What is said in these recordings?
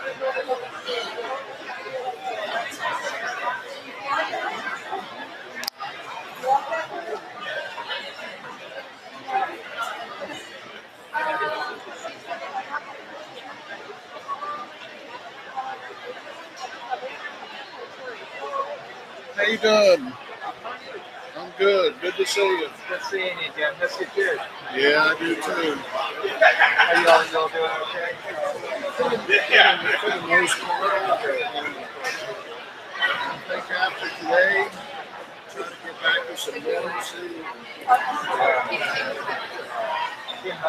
How you doing? I'm good. Good to see you. Good seeing you, Jim. Miss you too. Yeah, I do too. Are y'all doing okay? For the most part, I think after today, trying to get back to some normalcy. Jim, I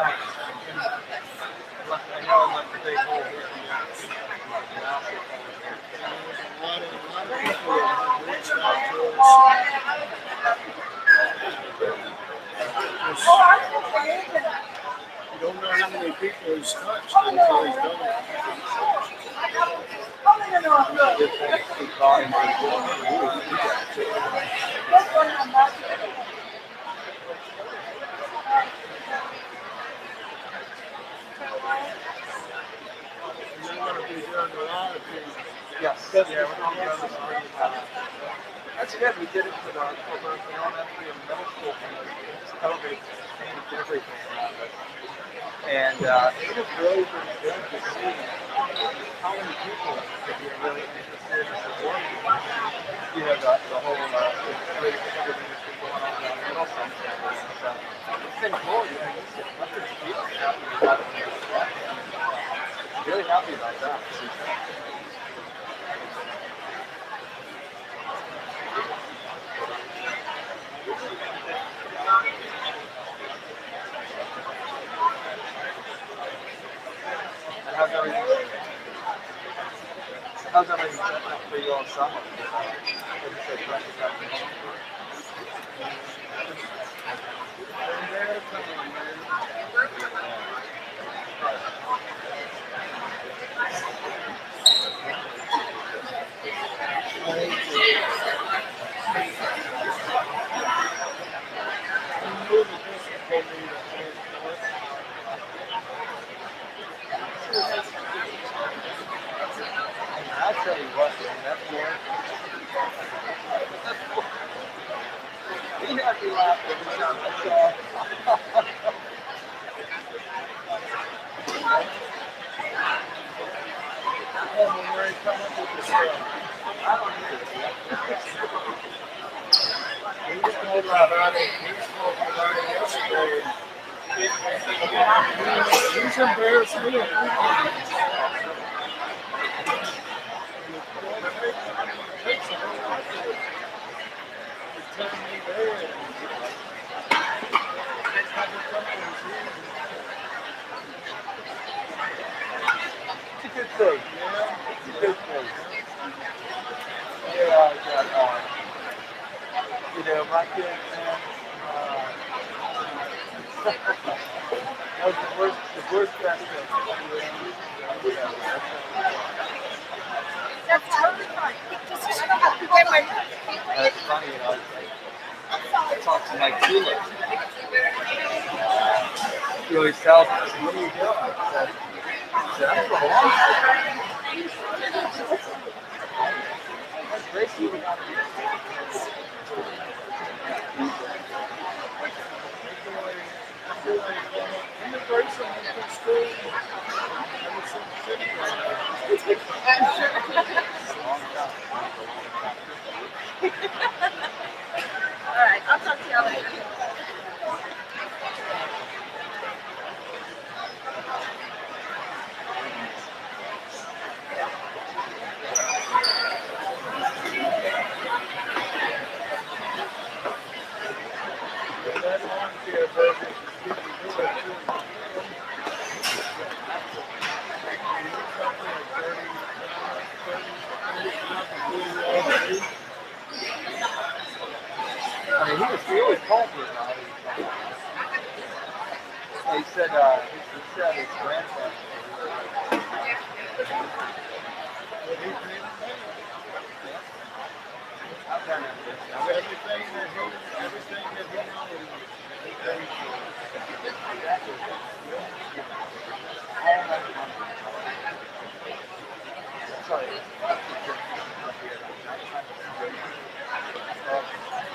know I left a big hole here. A lot of people have reached out to us. You don't know how many people he's touched until he's done it. Good thing to keep calling You're going to be doing a lot of things. Yes. Yeah, we're going to go to the screen. That's good. We did it for the elementary and middle school thing. COVID changed everything around us. And it was really, really good to see how many people could be really interested in supporting, the whole, everything that's been going on in Middlesex. It's been cool, you see a bunch of people happy about it. Really happy about that. And how's everything set up for you all summer? Like you said, practice out there. I'll tell you what, man, that boy, he had me laugh every time I saw him. I don't know where he come up with this stuff. I don't either. He was talking about it yesterday. He's embarrassed me a few times. It takes a whole lot to tell me there. It's a good thing. Yeah. It's a good thing. Yeah, I got, my kids, man, that was the worst best thing. That's funny, I talked to Mike Tula. He always tells me, what are you doing? I said, I'm from That's great. Immigration has been school ever since the city got All right, I'll talk to y'all later. that lawn care burger is getting good too. You need something like 30, tell you.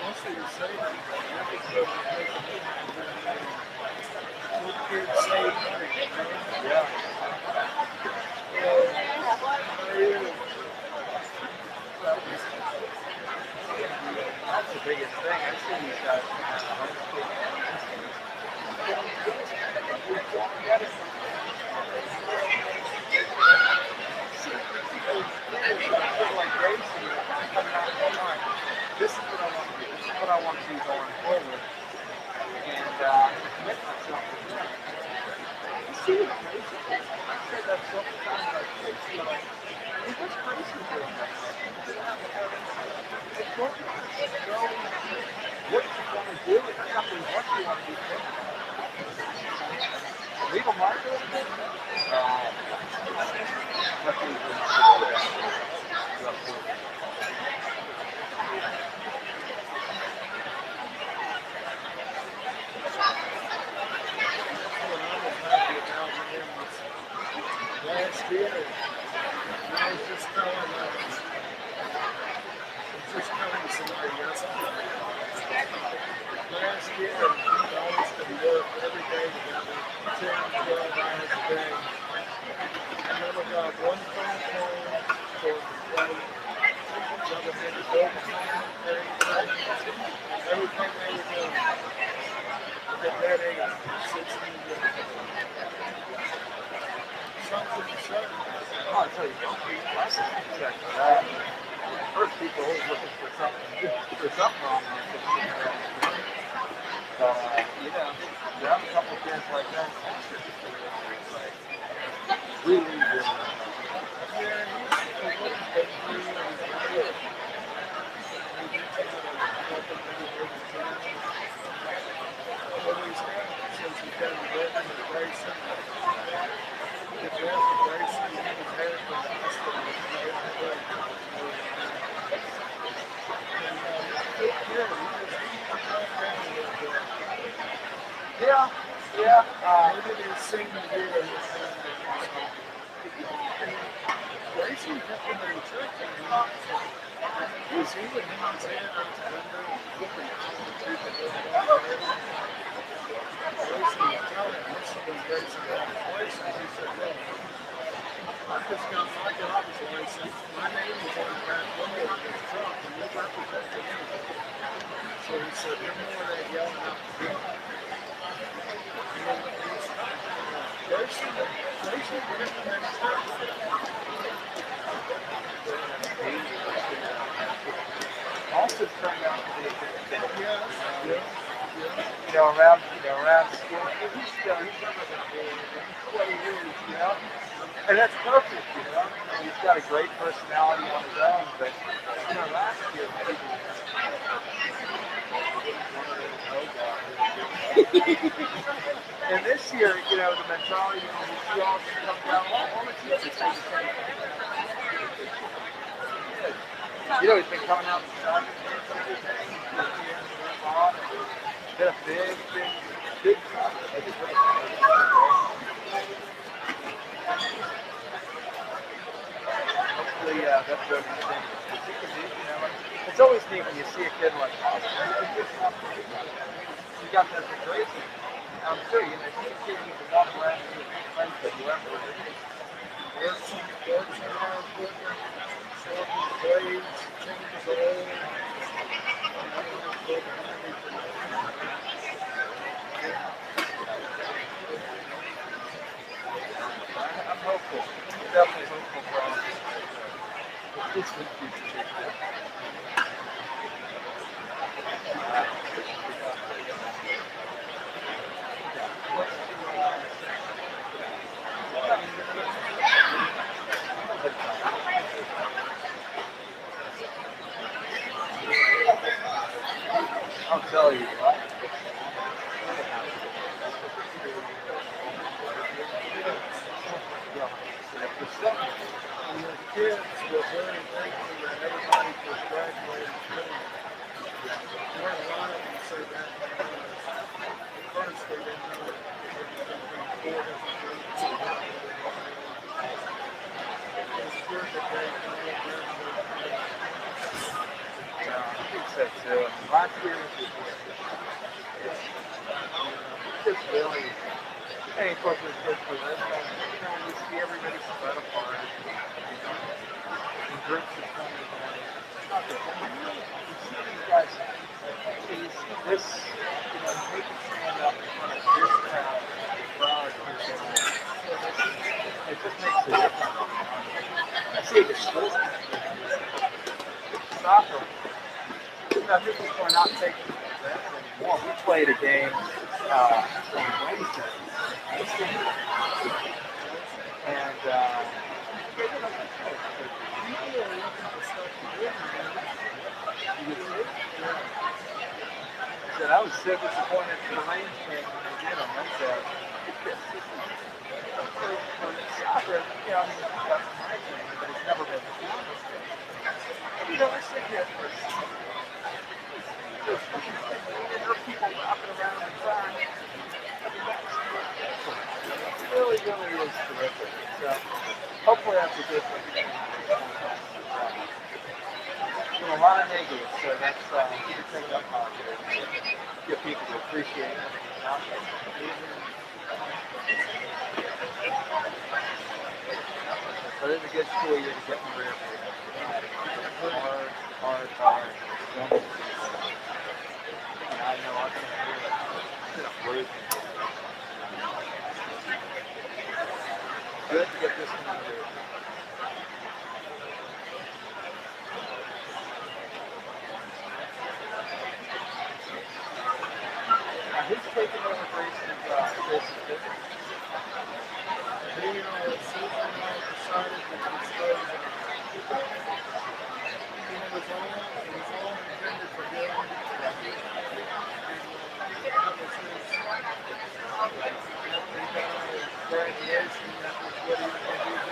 Mostly the same. Episodes are making me kids save money. Yeah. That's the biggest thing. I see these guys like racing, this is what I want to do. This is what I want to do going forward. And commit myself to that. You see what racing is? I've said that so many times. What's racing doing right now? It's working. You know what you want to do. It's not really what you want to do. Legal market? Last year, I was just telling somebody yesterday. Last year, we always could work every day together, 10, 12 hours a day. I never got one phone call for the flight. Never had to go behind or anything. Everything they were doing. At that age, 16 years old. Something certain. I'll tell you, don't be blessed. First, people always looking for something wrong with it. You know, you have a couple of kids like that. Really, really. Yeah, yeah. Maybe they're singing here. Racing kept him in church. Was he when he was in out the window looking out the people racing was telling him this was racing out of place. And he said, look, I just got my driver's license. My name was on the back window of this truck, and you represent me. So he said, no more of that yelling out the window. Racing kept him in church. Also turned out to be a good fit. You know, around school. He's never been what he is, you know? And that's perfect, you know? He's got a great personality on his own, but, you know, last year, and this year, you know, the mentality, you know, you see all come down, all the kids are saying the same thing. You know, he's been coming out with soccer games and everything. He's been a big hopefully, that's what he's thinking. You know, it's always neat when you see a kid like Austin. You got that for crazy. I'm sure, you know, he's a kid who can walk around and his friends that whoever it is. Works around equipment, sharpens blades, changes oil. I'm hopeful. I'm definitely hopeful for all of this. I'll tell you what. And the kids were very thankful that everybody was graduating from them. There were a lot of them say that at first they didn't know it. They were from 4 different groups. It's good Yeah, I think so too. I mean, last year was just, just really, and of course it was good for this, but you see everybody spread apart, in groups of 20 guys. Okay, you see these guys, so you see this, they can stand up in front of this crowd, crowd, it just makes a difference. I see it at school, soccer. Now, this is for not taking this anymore. We played a game on Wednesday, and said I was so disappointed in the Rangers game when they did on Wednesday. For soccer, I mean, that's my team, but it's never been done. Let's sit here for a second. There are people wrapping around the track. It really, really is terrific. So hopefully that's a good thing. There's a lot of negatives, so that's you can take it up positive. Get people to appreciate it. But it's a good school year to get me ready. Hard. And I know I'm going to do it. Good to get this one through. Who's taking over Grayson's business? He decided to dispose of it. It was all intended for him. Graduation, that was what he was going to do.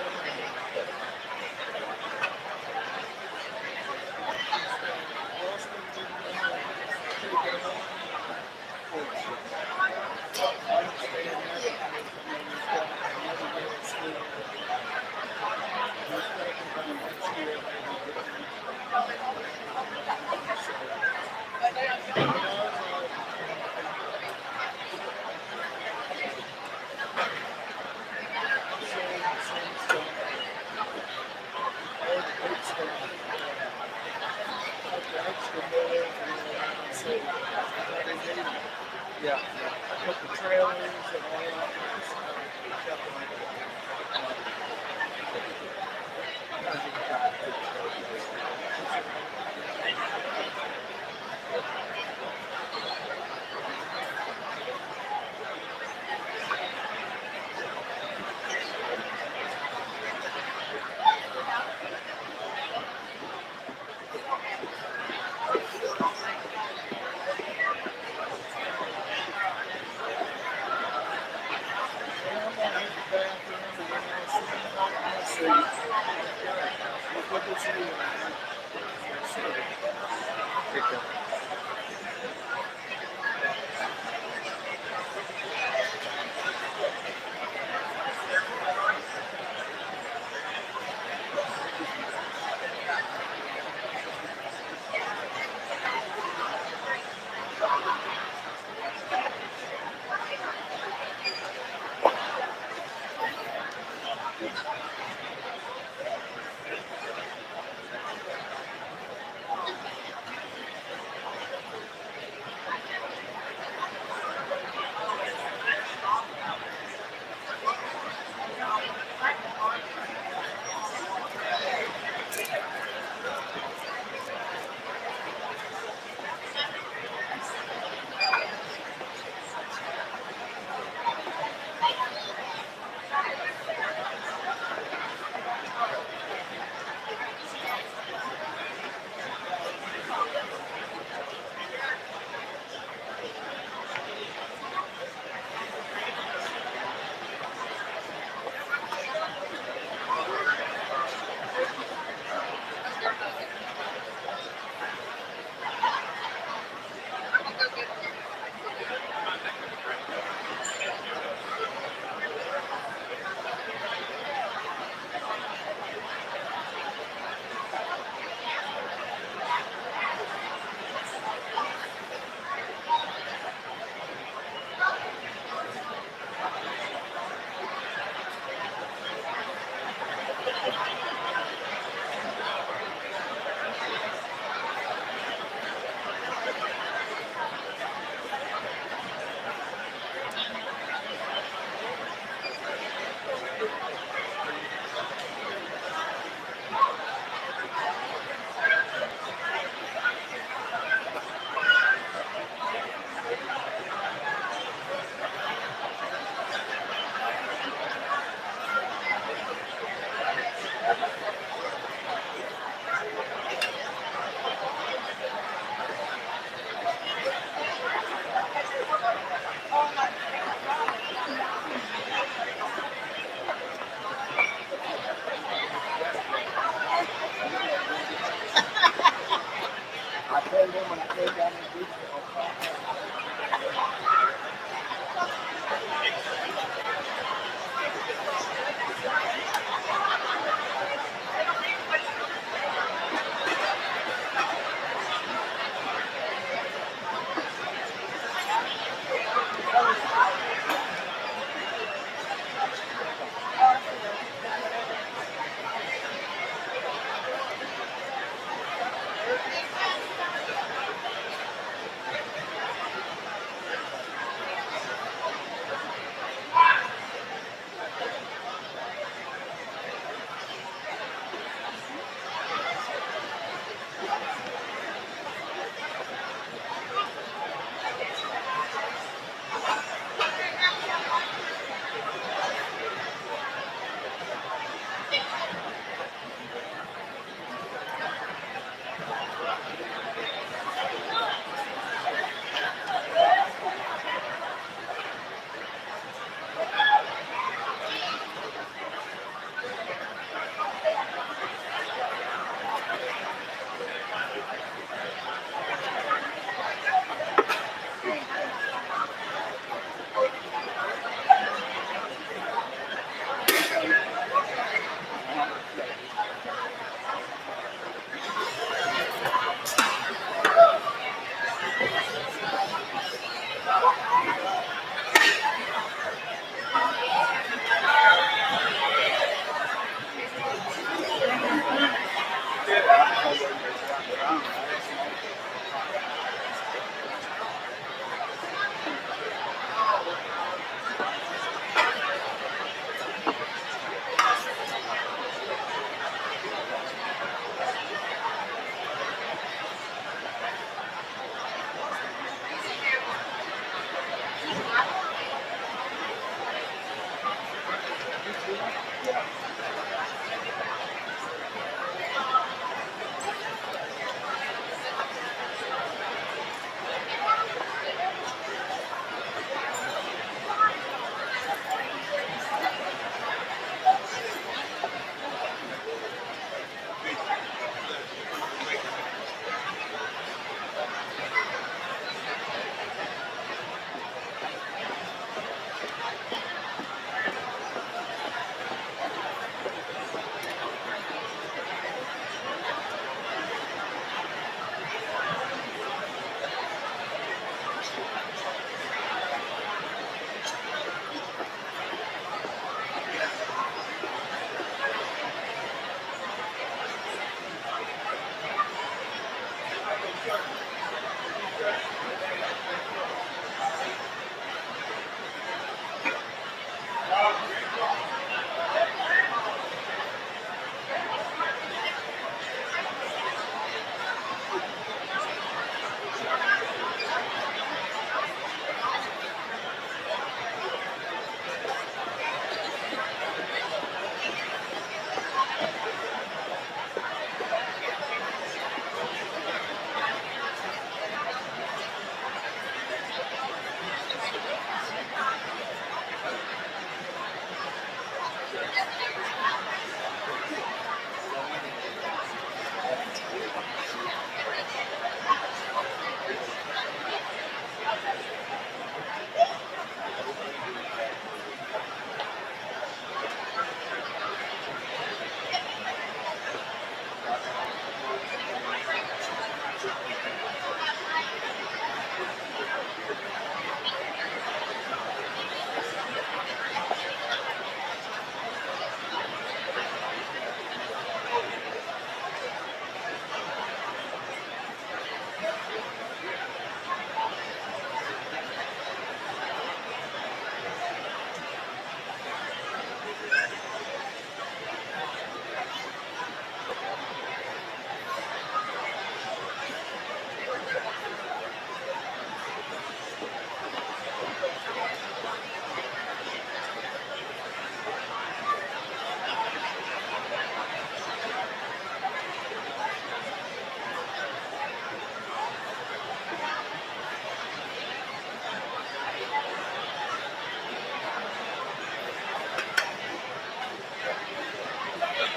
Yeah. Put the trailers and all that. I told them when I came down the beach, I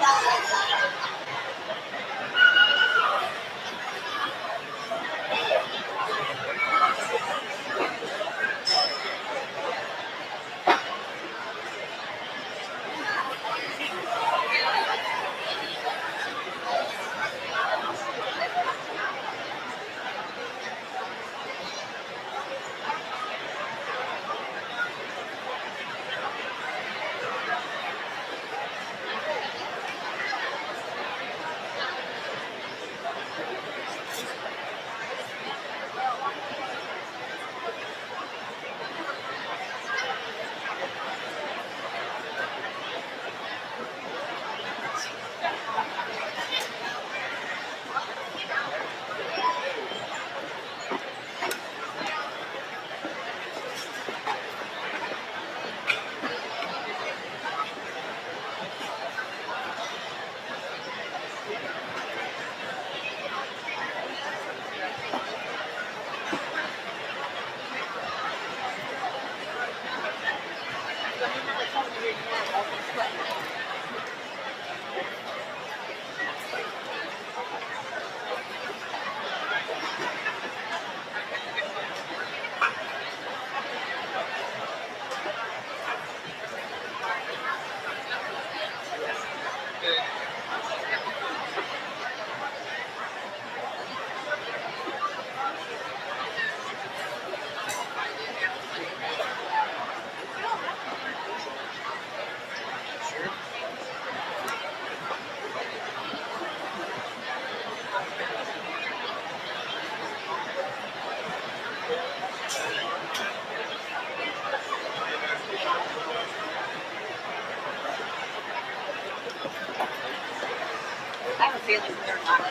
have a feeling they're not.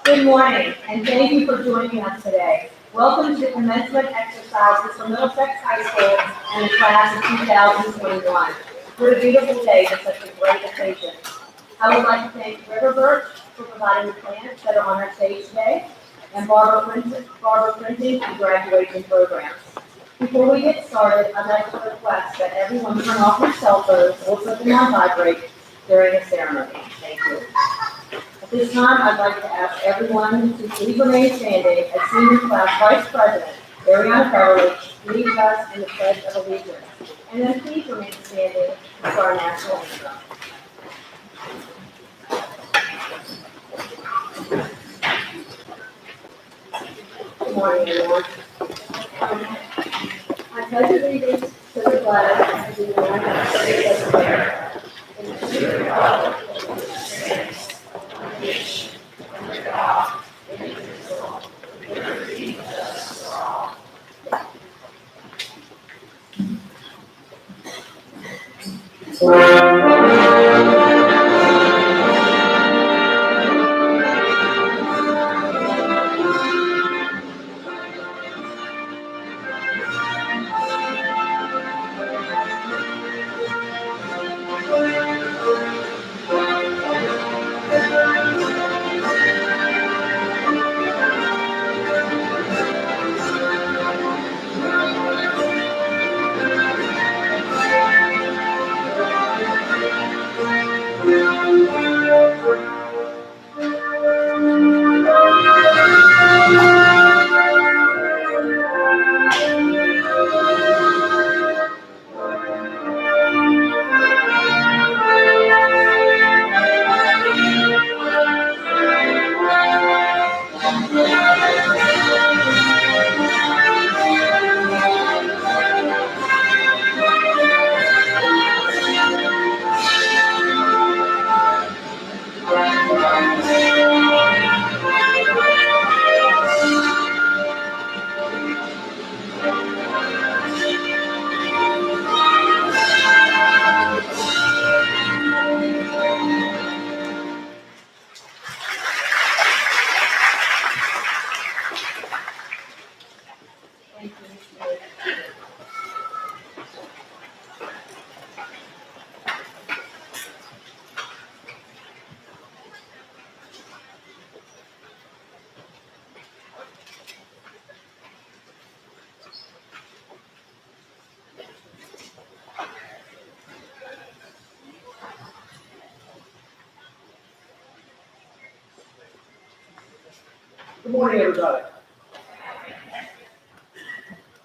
Good morning, and thank you for joining us today. Welcome to the commencement exercises for Middlesex High School and the class of 2021. What a beautiful day for such a great occasion. I would like to thank River Birch for providing the plants that are on our stage today, and Barbara Printing and graduation programs. Before we get started, I'd like to request that everyone turn off their cell phones or put them on vibrate during the ceremony. Thank you. At this time, I'd like to ask everyone to please remain standing as Senior Class Vice President Ariana Beverly leads us in the Pledge of Allegiance. And then please remain standing for our national anthem. Good morning, everyone. I pledge allegiance to the flag of the United States of America and to the republic for which it stands, one nation, under God, indivisible, with liberty and justice for all. Good morning, everybody.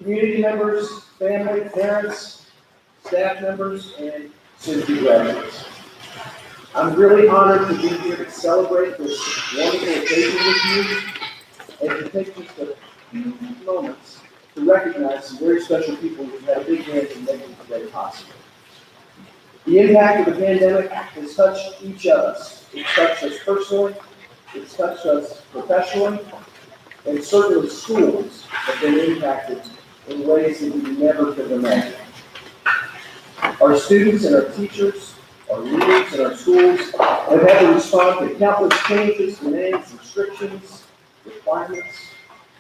community members, family, parents, staff members, and soon-to-be graduates. I'm really honored to be here to celebrate this wonderful occasion with you and to take just a few moments to recognize some very special people who had a big hand in making today possible. The impact of the pandemic has touched each of us. It's touched us personally, it's touched us professionally, and certainly schools have been impacted in ways that we never could imagine. Our students and our teachers, our leaders in our schools have had to respond to countless changes, demands, restrictions, requirements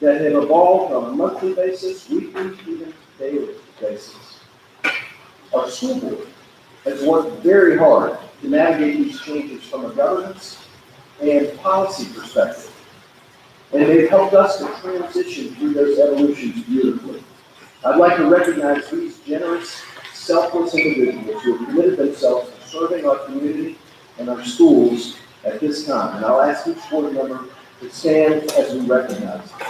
that have evolved on a monthly basis, weekly, even daily basis. Our school board has worked very hard to navigate these changes from a governance and policy perspective. And they've helped us to transition through those evolutions beautifully. I'd like to recognize these generous, selfless individuals who have committed themselves to serving our community and our schools at this time. And I'll ask each board member to stand as we recognize them.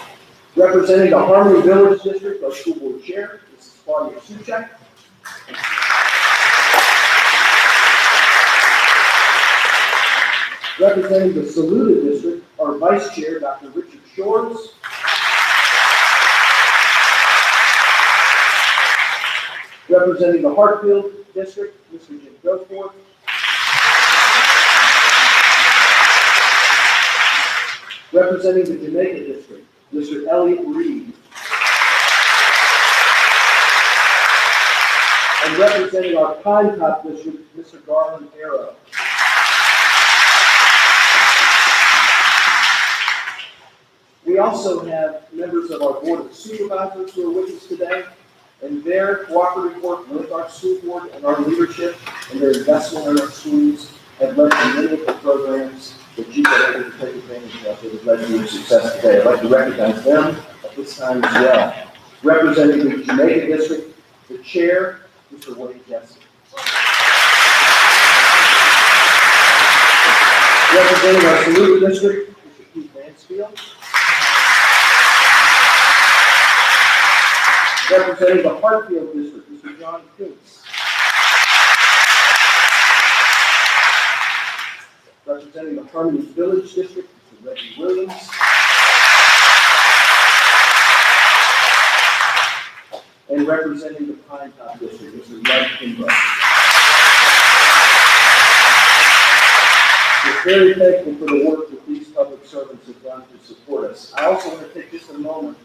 Representing the Harmony Village District, our school board chair, Mrs. Claudia Suchek. Representing the Saluda District, our vice chair, Dr. Richard Shores. Representing the Hartfield District, Mr. Jim Goforth. Representing the Jamaica District, Mr. Elliot Reed. And representing our Pine Top District, Mr. Garland Arrow. We also have members of our Board of Supervisors who are with us today, and their cooperative work with our school board and our leadership and their investment in our schools have led to many of the programs that you've been able to take advantage of that have led to your success today. I'd like to recognize them at this time as well. Representing the Jamaica District, the chair, Mr. Wade Jesse. Representing our Saluda District, Mr. Keith Mansfield. Representing the Hartfield District, Mr. John Kuntz. Representing the Harmony Village District, Mr. Reggie Williams. And representing the Pine Top District, Mr. Mike Kimbrough. We're very thankful for the work that these public servants have done to support us. I also want to take just a moment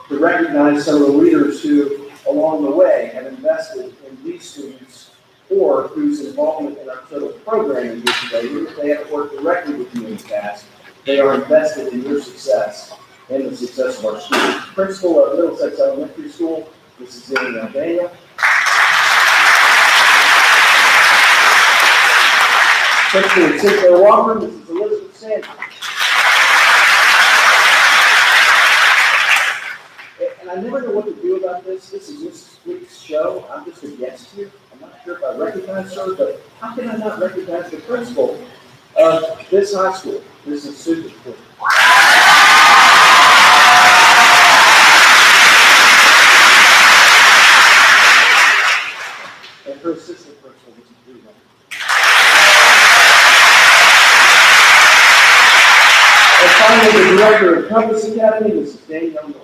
to recognize some of the leaders who, along the way, have invested in these students or whose involvement in our total programming here today, even if they haven't worked directly with you in the past, they are invested in your success and the success of our schools. Principal of Middlesex Elementary School, Mrs. Zane Daniel. Principal of Sinclair Walker, Mrs. Elizabeth Sanders. And I never know what to do about this. This is this week's show. I'm just a guest here. I'm not sure if I recognize her, but how can I not recognize the principal of this high school? This is super cool. And her assistant principal, Mrs. Breeden. And finally, the director of Compass Academy, Mrs. Danielle Norris.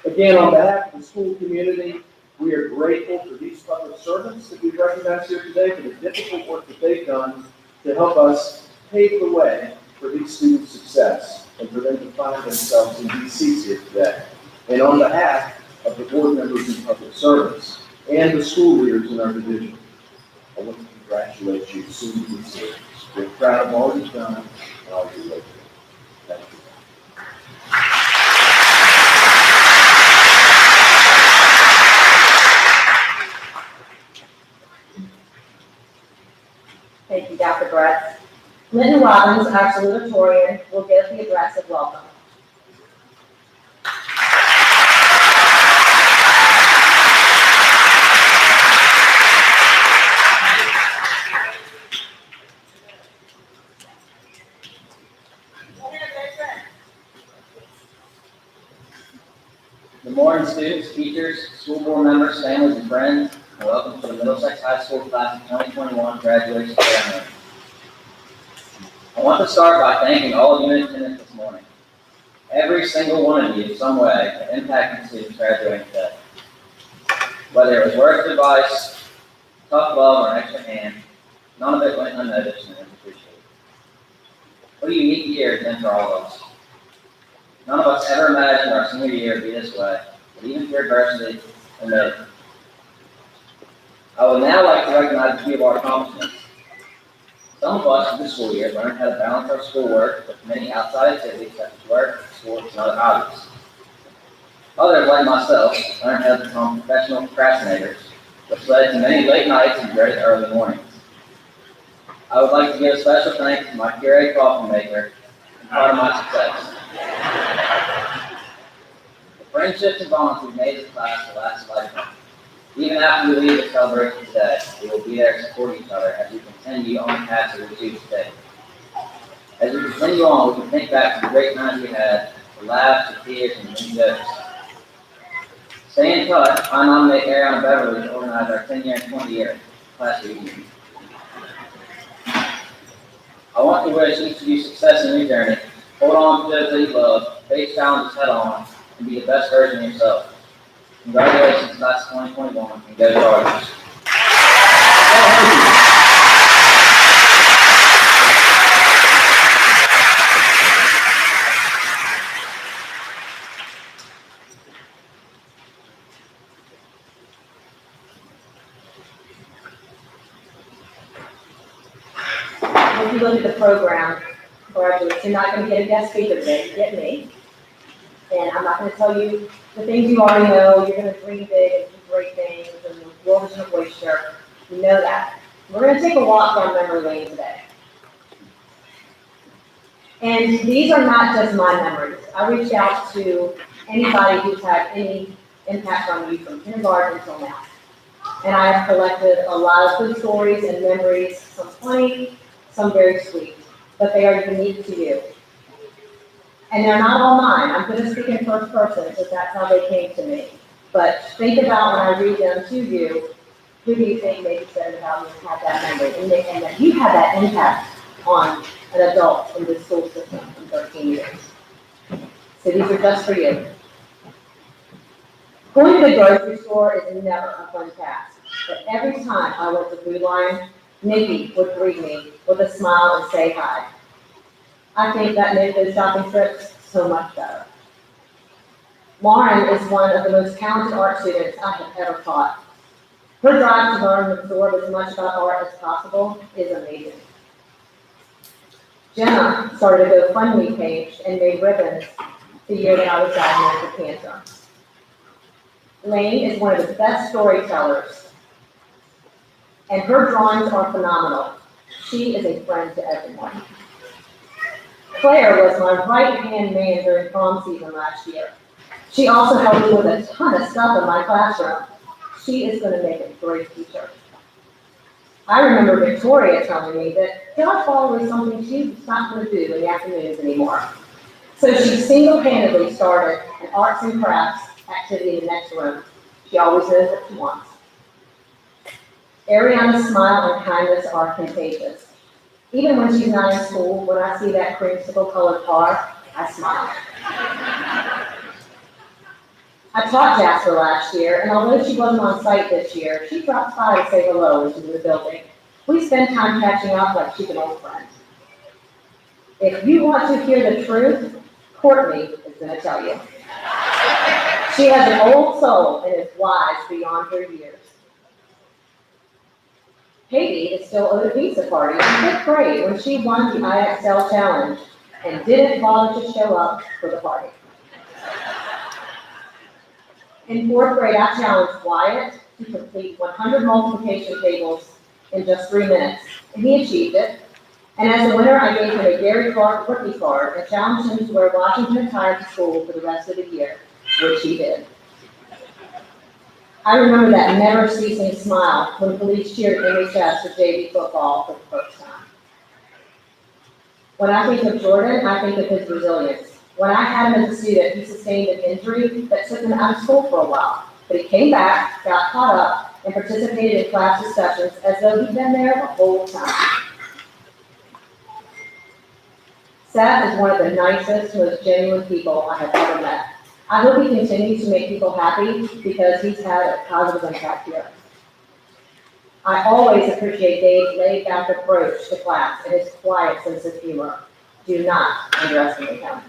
Again, on behalf of the school community, we are grateful for these public servants that we've recognized here today for the difficult work that they've done to help us pave the way for these students' success and for them to find themselves in these seats here today. And on behalf of the board members and public servants and the school leaders in our division, I want to congratulate you soon to be here. We're proud of all you've done and all you're doing. Thank you. Thank you, Dr. Brett. Linton Robbins, our salutatorian, will give the address of welcome. Good morning, students, teachers, school board members, families, and friends, and welcome to the Middlesex High School Class of 2021 graduation ceremony. I want to start by thanking all of you in attendance this morning. Every single one of you, in some way, have impacted students graduating today. Whether it was words of advice, tough love, or an extra hand, none of it went unnoticed and was appreciated. What a unique year it's been for all of us. None of us ever imagined our senior year would be this way, but even through adversity, we made it. I would now like to recognize a few of our accomplishments. Some of us in the school year learned how to balance our schoolwork with many outside activities such as work, sports, and other hobbies. Others, like myself, learned how to become professional procrastinators, which led to many late nights and dreaded early mornings. I would like to give a special thanks to my Keurig coffee maker and part of my success. The friendships and bonds we've made as a class will last a lifetime. Even after we leave the celebration today, we will be there to support each other as we continue on the path that we choose today. As we continue on, we can think back to the great times we had, the laughs, the tears, and the many jokes. Stay in touch. I nominate Ariana Beverly to organize our 10-year and 20-year class reunion. I want to wish each of you success in your journey. Hold on to those that you love, face challenges head on, and be the best version of yourself. Congratulations, class of 2021, and go Chargers. If you look at the program, graduates, you're not going to get a guest speaker today, you get me. And I'm not going to tell you the things you already know. You're going to dream big and do great things, and the world is your oyster. You know that. We're going to take a walk down memory lane today. And these are not just my memories. I reached out to anybody who's had any impact on you from kindergarten until now. And I have collected a lot of good stories and memories, some funny, some very sweet, but they are unique to you. And they're not all mine. I'm going to speak in first person because that's how they came to me. But think about when I read them to you, who do you think maybe said about you and had that memory? And that you had that impact on an adult in the school system in 13 years. So these are just for you. Going to the grocery store is never a fun task. But every time I went to Food Line, Nikki would greet me with a smile and say hi. I think that made those shopping trips so much better. Lauren is one of the most talented art students I have ever taught. Her drive to learn and absorb as much about art as possible is amazing. Jenna started a GoFundMe page and made ribbons the year that I was diagnosed with cancer. Lane is one of the best storytellers, and her drawings are phenomenal. She is a friend to everyone. Claire was my right-hand man during prom season last year. She also helped me with a ton of stuff in my classroom. She is going to make a great teacher. I remember Victoria telling me that dodgeball was something she's not going to do in the afternoons anymore. So she single-handedly started an arts and crafts activity in the next room. She always knows what she wants. Ariana's smile and kindness are contagious. Even when she's not in school, when I see that creamsicle-colored car, I smile. I taught Jasper last year, and although she wasn't on site this year, she dropped by to say hello when she was in the building. We spend time catching up like she's an old friend. If you want to hear the truth, Courtney is going to tell you. She has an old soul and is wise beyond her years. Katie is still owed a pizza party in 5th grade when she won the IXL challenge and didn't bother to show up for the party. In 4th grade, I challenged Wyatt to complete 100 multiplication tables in just 3 minutes, and he achieved it. And as a winner, I gave him a Gary Clark rookie card and challenged him to wear Washington attire to school for the rest of the year, which he did. I remember that never-ceasing smile when police cheered MHS for JV football for the first time. When I think of Jordan, I think of his resilience. When I had him as a student, he sustained an injury that took him out of school for a while. But he came back, got caught up, and participated in class discussions as though he'd been there the whole time. Seth is one of the nicest, most genuine people I have ever met. I hope he continues to make people happy because he's had a positive impact here. I always appreciate Dave's laid-back approach to class and his quiet sense of humor. Do not underestimate him.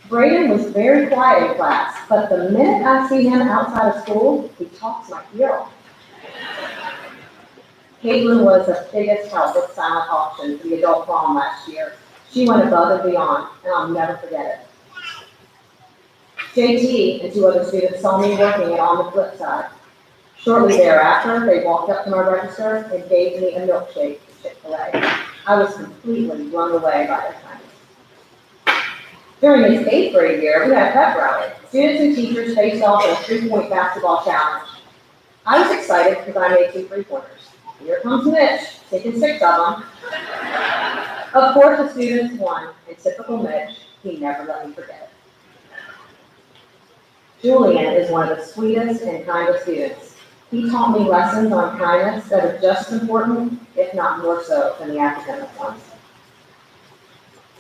Braden was very quiet in class, but the minute I see him outside of school, he talks like hero. Caitlin was the biggest help with silent auction for the adult prom last year. She went above and beyond, and I'll never forget it. JT and two other students saw me working it on the flip side. Shortly thereafter, they walked up to my register and gave me a milkshake at Chick-fil-A. I was completely blown away by their kindness. During his 8th grade year, we had a pep rally. Students and teachers faced off in a 3-point basketball challenge. I was excited because I made 2 3-pointers. Here comes Mitch, taking 6 of them. Of course, the students won, and typical Mitch, he never let me forget it. Julian is one of the sweetest and kindest students. He taught me lessons on kindness that are just as important, if not more so, than the academic ones.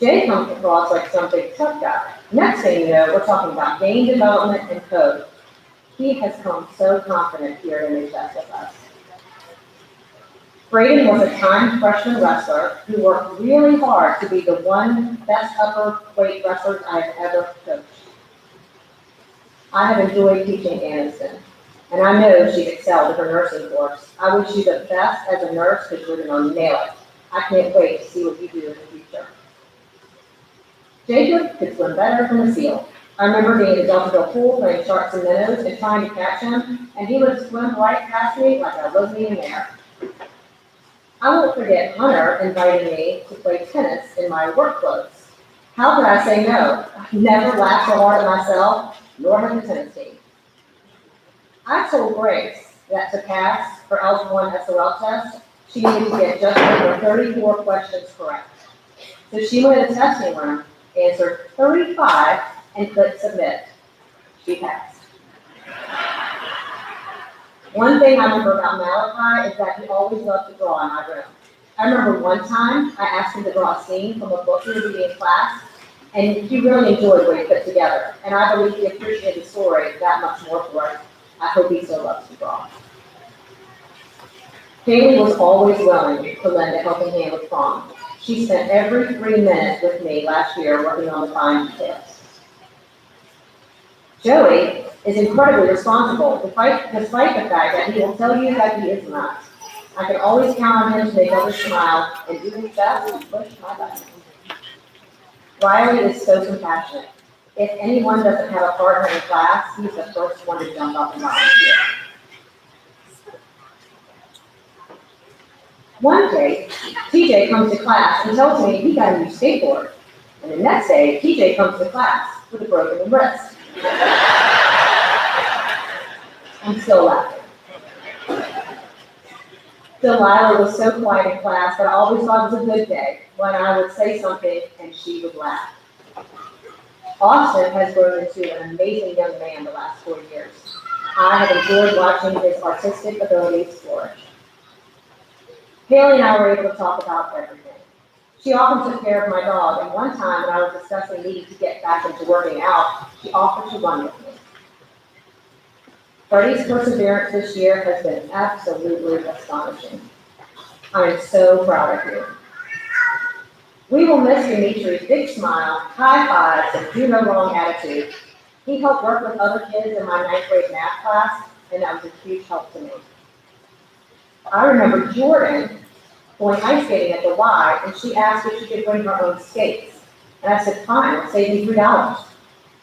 Jay comes across like some big tough guy. Next thing you know, we're talking about game development and code. He has come so confident here in MHS with us. Braden was a timed freshman wrestler who worked really hard to be the one best upper weight wrestler I have ever coached. I have enjoyed teaching Aniston, and I know she's excelled at her nursing course. I wish you the best as a nurse because you're going to nail it. I can't wait to see what you do in the future. Jacob could swim better than a seal. I remember being in the Deltaville pool playing sharks and minnows and trying to catch him, and he would swim right past me like I wasn't even there. I won't forget Hunter inviting me to play tennis in my work clothes. How could I say no? I've never laughed so hard at myself, nor has the tennis team. I told Grace that to pass her Algebra 1 SOL test, she needed to get just over 34 questions correct. So she went to the testing room, answered 35, and clicked submit. She passed. One thing I remember about Malachi is that he always loved to draw in my room. I remember one time I asked him to draw a scene from a book we were reading in class, and he really enjoyed what he put together. And I believe he appreciated the story that much more for it. I hope he still loves to draw. Kaylee was always willing to lend a helping hand with prom. She spent every 3 minutes with me last year working on the fine details. Joey is incredibly responsible, despite the fact that he will tell you that he is not. I can always count on him to make others smile and do his best to push my buttons. Riley is so compassionate. If anyone doesn't have a partner in class, he's the first one to jump up and volunteer. One day, TJ comes to class and tells me he got a new skateboard. And the next day, TJ comes to class with a broken wrist. I'm still laughing. Delilah was so quiet in class, but I always thought it was a good day when I would say something and she would laugh. Austin has grown into an amazing young man the last 4 years. I have enjoyed watching his artistic abilities flourish. Haley and I were able to talk about everything. She often took care of my dog, and one time when I was discussing needing to get back into working out, she offered to run with me. Freddie's perseverance this year has been absolutely astonishing. I am so proud of you. We will miss Dimitri's big smile, high fives, and do no wrong attitude. He helped work with other kids in my 9th grade math class, and that was a huge help to me. I remember Jordan going ice skating at the Y, and she asked if she could bring her own skates. And I said, fine, it'll save me $3.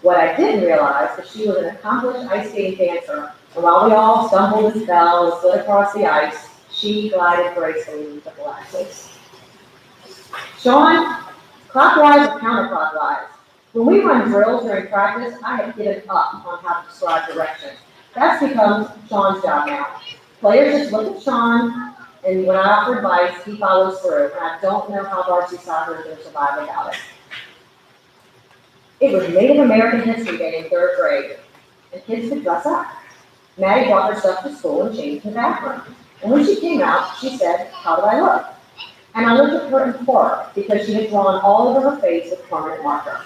What I didn't realize is she was an accomplished ice skating dancer, and while we all stumbled and fell and slid across the ice, she glided gracefully with the glasses. Sean, clockwise or counterclockwise? When we run drills during practice, I have given up on how to describe direction. That's become Sean's job now. Players just look at Sean, and when I offer advice, he follows through, and I don't know how varsity soccer is going to survive without it. It was Native American History Day in third grade, and kids could dress up. Maddie brought her stuff to school and changed in the bathroom. And when she came out, she said, "How do I look?" And I looked at her in horror because she had drawn all over her face with permanent marker.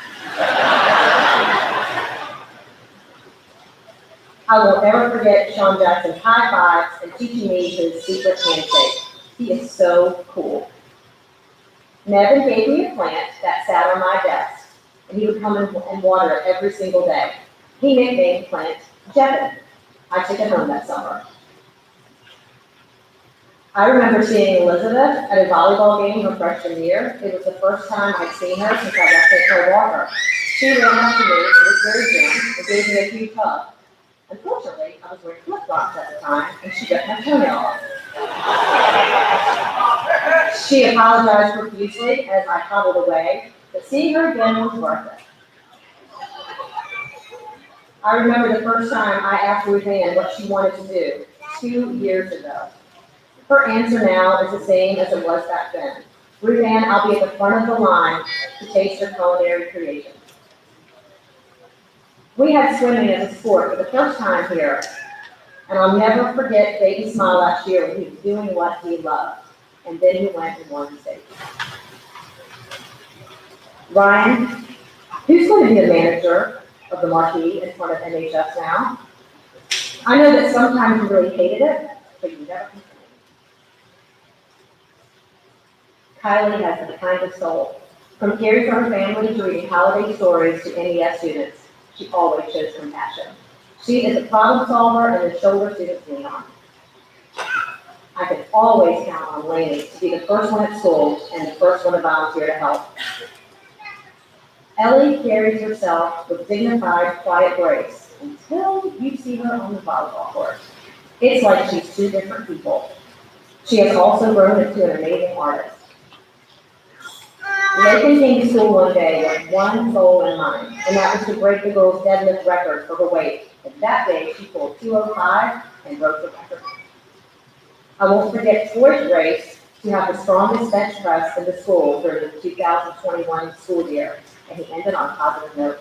I will never forget Sean Jackson's high fives and teaching me his secret handshake. He is so cool. Nevin gave me a plant that sat on my desk, and he would come and water it every single day. He nicknamed the plant Jevin. I took it home that summer. I remember seeing Elizabeth at a volleyball game her freshman year. It was the first time I'd seen her since I left her walker. She ran up to me, it was very gym, and gave me a huge hug. Unfortunately, I was wearing flip-flops at the time, and she got my toenail off. She apologized profusely as I hobbled away, but seeing her again was worth it. I remember the first time I asked Ruth Ann what she wanted to do, 2 years ago. Her answer now is the same as it was back then. Ruth Ann, I'll be at the front of the line to taste your culinary creations. We had swimming as a sport for the first time here, and I'll never forget Baby's smile last year when he was doing what he loved, and then he went and won the state. Ryan, who's going to be the manager of the marquee in front of NHS now? I know that sometimes you really hated it, but you never complained. Kylie has the kindest soul. From caring for her family to reading holiday stories to NES students, she always shows compassion. She is a problem solver and the shoulder students lean on. I can always count on Lainey to be the first one at school and the first one to volunteer to help. Ellie carries herself with dignified, quiet grace until you see her on the volleyball court. It's like she's two different people. She has also grown into an amazing artist. Lakin came to school one day with one goal in mind, and that was to break the girl's deadlift record for her weight. And that day, she pulled 205 and broke the record. I won't forget fourth race to have the strongest bench press in the school during the 2021 school year, and he ended on a positive note.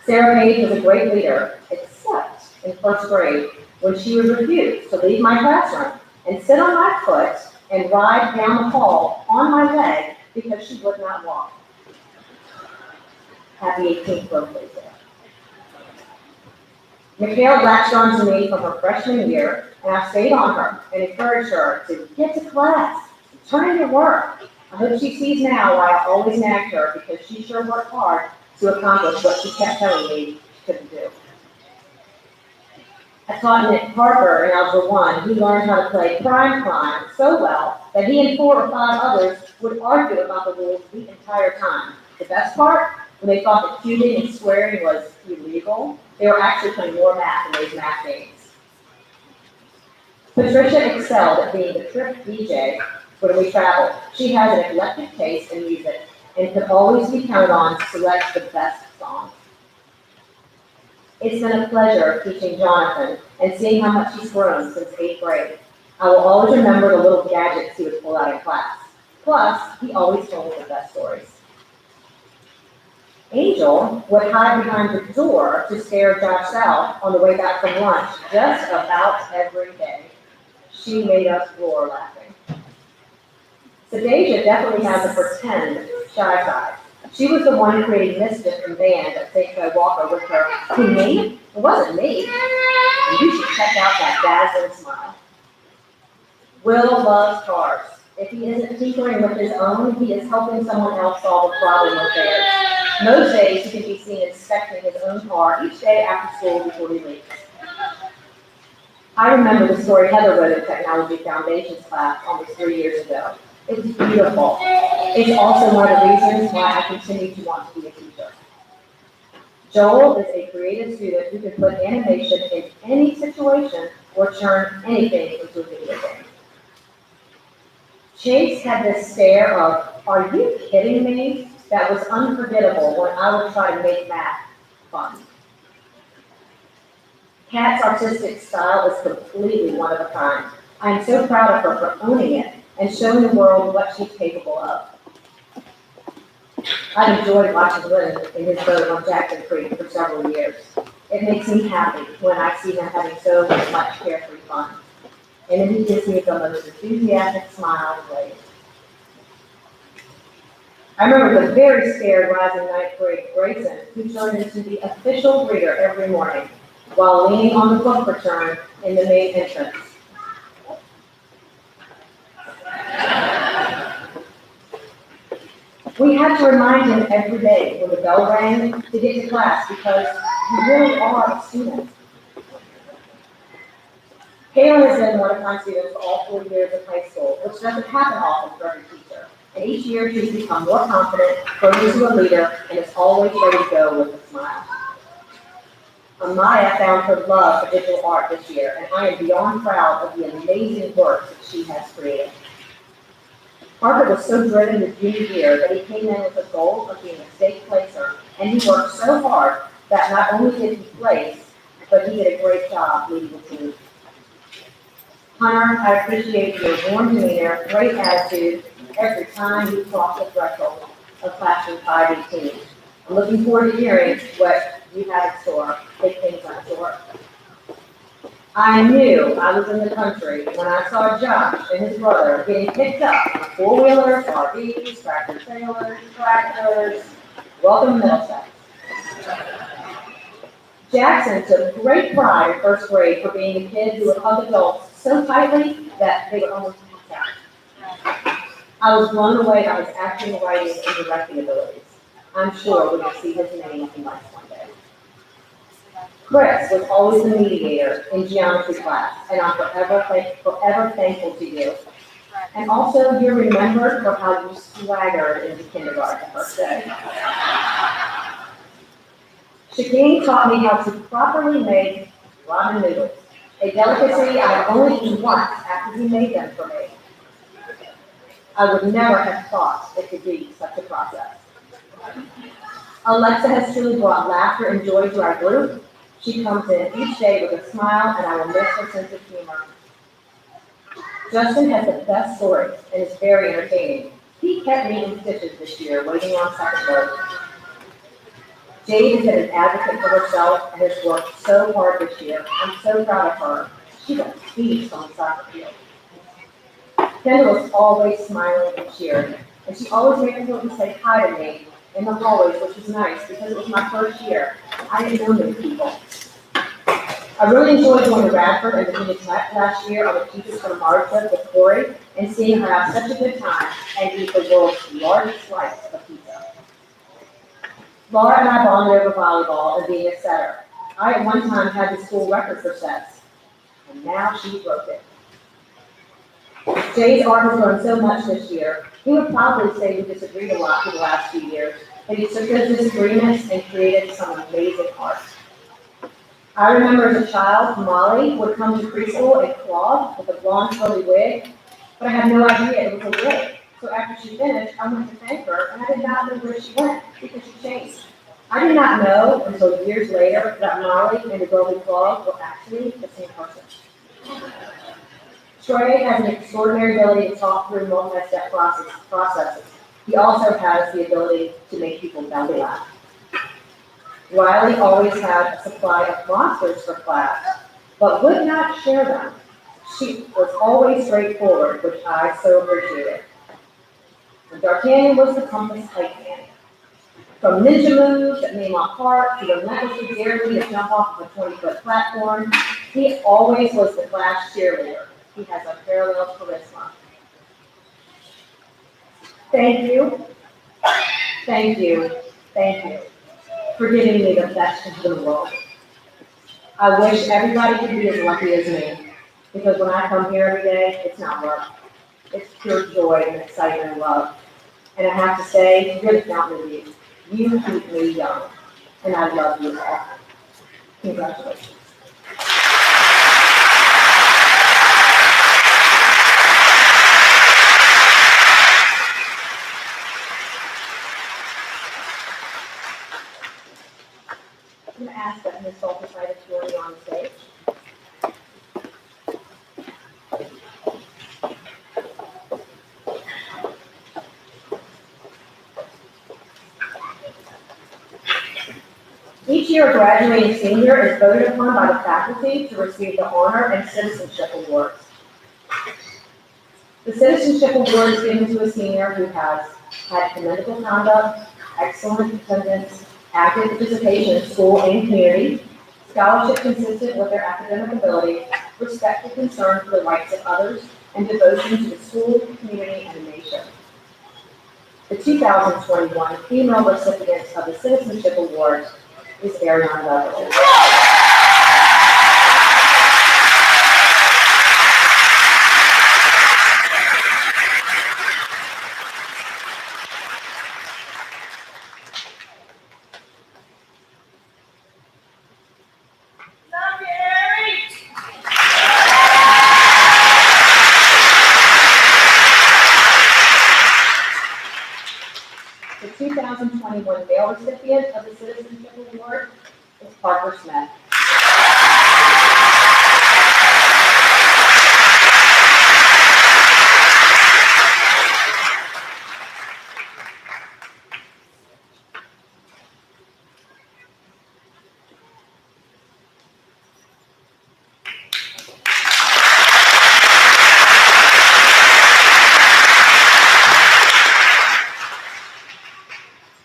Sarah Page was a great leader, except in first grade when she was refused to leave my classroom and sit on my foot and ride down the hall on my leg because she would not walk. Happy 18th birthday, Sarah. Mikhail latched on to me from her freshman year, and I stayed on her and encouraged her to get to class, turn in your work. I hope she sees now why I always nagged her, because she sure worked hard to accomplish what she kept telling me she couldn't do. I taught Nick Parker in Algebra 1. He learned how to play prime so well that he and 4 or 5 others would argue about the rules the entire time. The best part, when they thought that cubing and squaring was illegal, they were actually playing more math in those math games. Patricia excelled at being the trip DJ when we traveled. She has an eclectic taste in music and could always be counted on to select the best songs. It's been a pleasure teaching Jonathan and seeing how much he's grown since 8th grade. I will always remember the little gadgets he would pull out in class. Plus, he always told the best stories. Angel would hide behind the door to scare Josh South on the way back from lunch just about every day. She made us roar laughing. Sedasia definitely has a pretend shy side. She was the one creating mischief and band at St. Clair Walker with her, "Who, me? It wasn't me." And you should check out that dazzling smile. Will loves cars. If he isn't tinkering with his own, he is helping someone else solve a problem with theirs. Most days, he can be seen inspecting his own car each day after school before he leaves. I remember the story Heather wrote in Technology Foundations class almost 3 years ago. It was beautiful. It's also one of the reasons why I continue to want to be a teacher. Joel is a creative student who can put animation in any situation or turn anything into a video game. Chase had this stare of, "Are you kidding me?" that was unforgettable when I would try to make math fun. Kat's artistic style is completely one of a kind. I am so proud of her for owning it and showing the world what she's capable of. I've enjoyed watching Lynn in his boat on Jackson Creek for several years. It makes me happy when I see him having so much carefree fun. And then he gives me the most enthusiastic smile and wave. I remember the very scared rising ninth grade Grayson, who turned into the official greeter every morning while leaning on the book return in the main entrance. We had to remind him every day when the bell rang to get to class because you really are a student. Kayla has been one of my students for all 4 years of high school, which doesn't happen often for every teacher. And each year she's become more confident, grown into a leader, and is always ready to go with a smile. Amaya found her love for digital art this year, and I am beyond proud of the amazing work that she has created. Parker was so driven his junior year that he came in with the goal of being a state placer, and he worked so hard that not only did he place, but he did a great job leading the team. Hunter, I appreciate your warm demeanor, great attitude every time you cross the threshold of classroom 518. I'm looking forward to hearing what you have in store, big things on store. I knew I was in the country when I saw Josh and his brother getting picked up on four-wheelers, RVs, tractor-trailers, tractors. Welcome to Middlesex. Jackson took great pride in first grade for being a kid who would hug adults so tightly that they would almost pass out. I was blown away by his acting, writing, and directing abilities. I'm sure we will see his name in lights one day. Chris was always the mediator in geometry class, and I'm forever thankful to you. And also, you're remembered for how you swaggered into kindergarten the first day. Shakeen taught me how to properly make ramen noodles, a delicacy I have only eaten once after he made them for me. I would never have thought it could be such a process. Alexa has truly brought laughter and joy to our group. She comes in each day with a smile, and I will miss her sense of humor. Justin has the best stories and is very entertaining. He kept me in stitches this year, waiting on second birth. Jade has been an advocate for herself and has worked so hard this year. I'm so proud of her. She's a beast on the soccer field. Kendall is always smiling and cheering, and she always made sure to say hi to me in the hallways, which was nice because it was my first year. I didn't know many people. I really enjoyed going to Radford and Virginia Tech last year on the Teachers for Tomorrow trip with Corey and seeing her have such a good time and eat the world's largest slice of pizza. Laura and I bonded over volleyball and being a setter. I at one time had the school record for sets, and now she broke it. Jay's art has grown so much this year. He would probably say we disagreed a lot for the last few years, but he took those disagreements and created some amazing art. I remember as a child, Molly would come to preschool and clog with a blonde curly wig, but I had no idea it was a wig. So after she finished, I went to thank her, and I did not know where she went because she changed. I did not know until years later that Molly and the girl who clogged were actually the same person. Trey has an extraordinary ability to talk through multi-step processes. He also has the ability to make people belly laugh. Riley always had a supply of monsters for class, but would not share them. She was always straightforward, which I so appreciated. And D'Artagnan was the compass height man. From ninja moves that made my heart to relentlessly dared me to jump off of a 20-foot platform, he always was the class cheerleader. He has unparalleled charisma. Thank you, thank you, thank you for giving me the best of the world. I wish everybody could be as lucky as me, because when I come here every day, it's not work. It's pure joy and excitement and love. And I have to say, you're the fountain of youth. You keep me young, and I love you all. Congratulations. I'm going to ask that Ms. Salter join me on stage. Each year, a graduating senior is voted upon by the faculty to receive the honor and citizenship awards. The citizenship award is given to a senior who has had commendable conduct, excellent attendance, active participation in school and community, scholarship consistent with their academic ability, respectful concern for the rights of others, and devotion to the school, community, and the nation. The 2021 female recipient of the Citizenship Award is Ariana Beverly. The 2021 male recipient of the Citizenship Award is Parker Smith.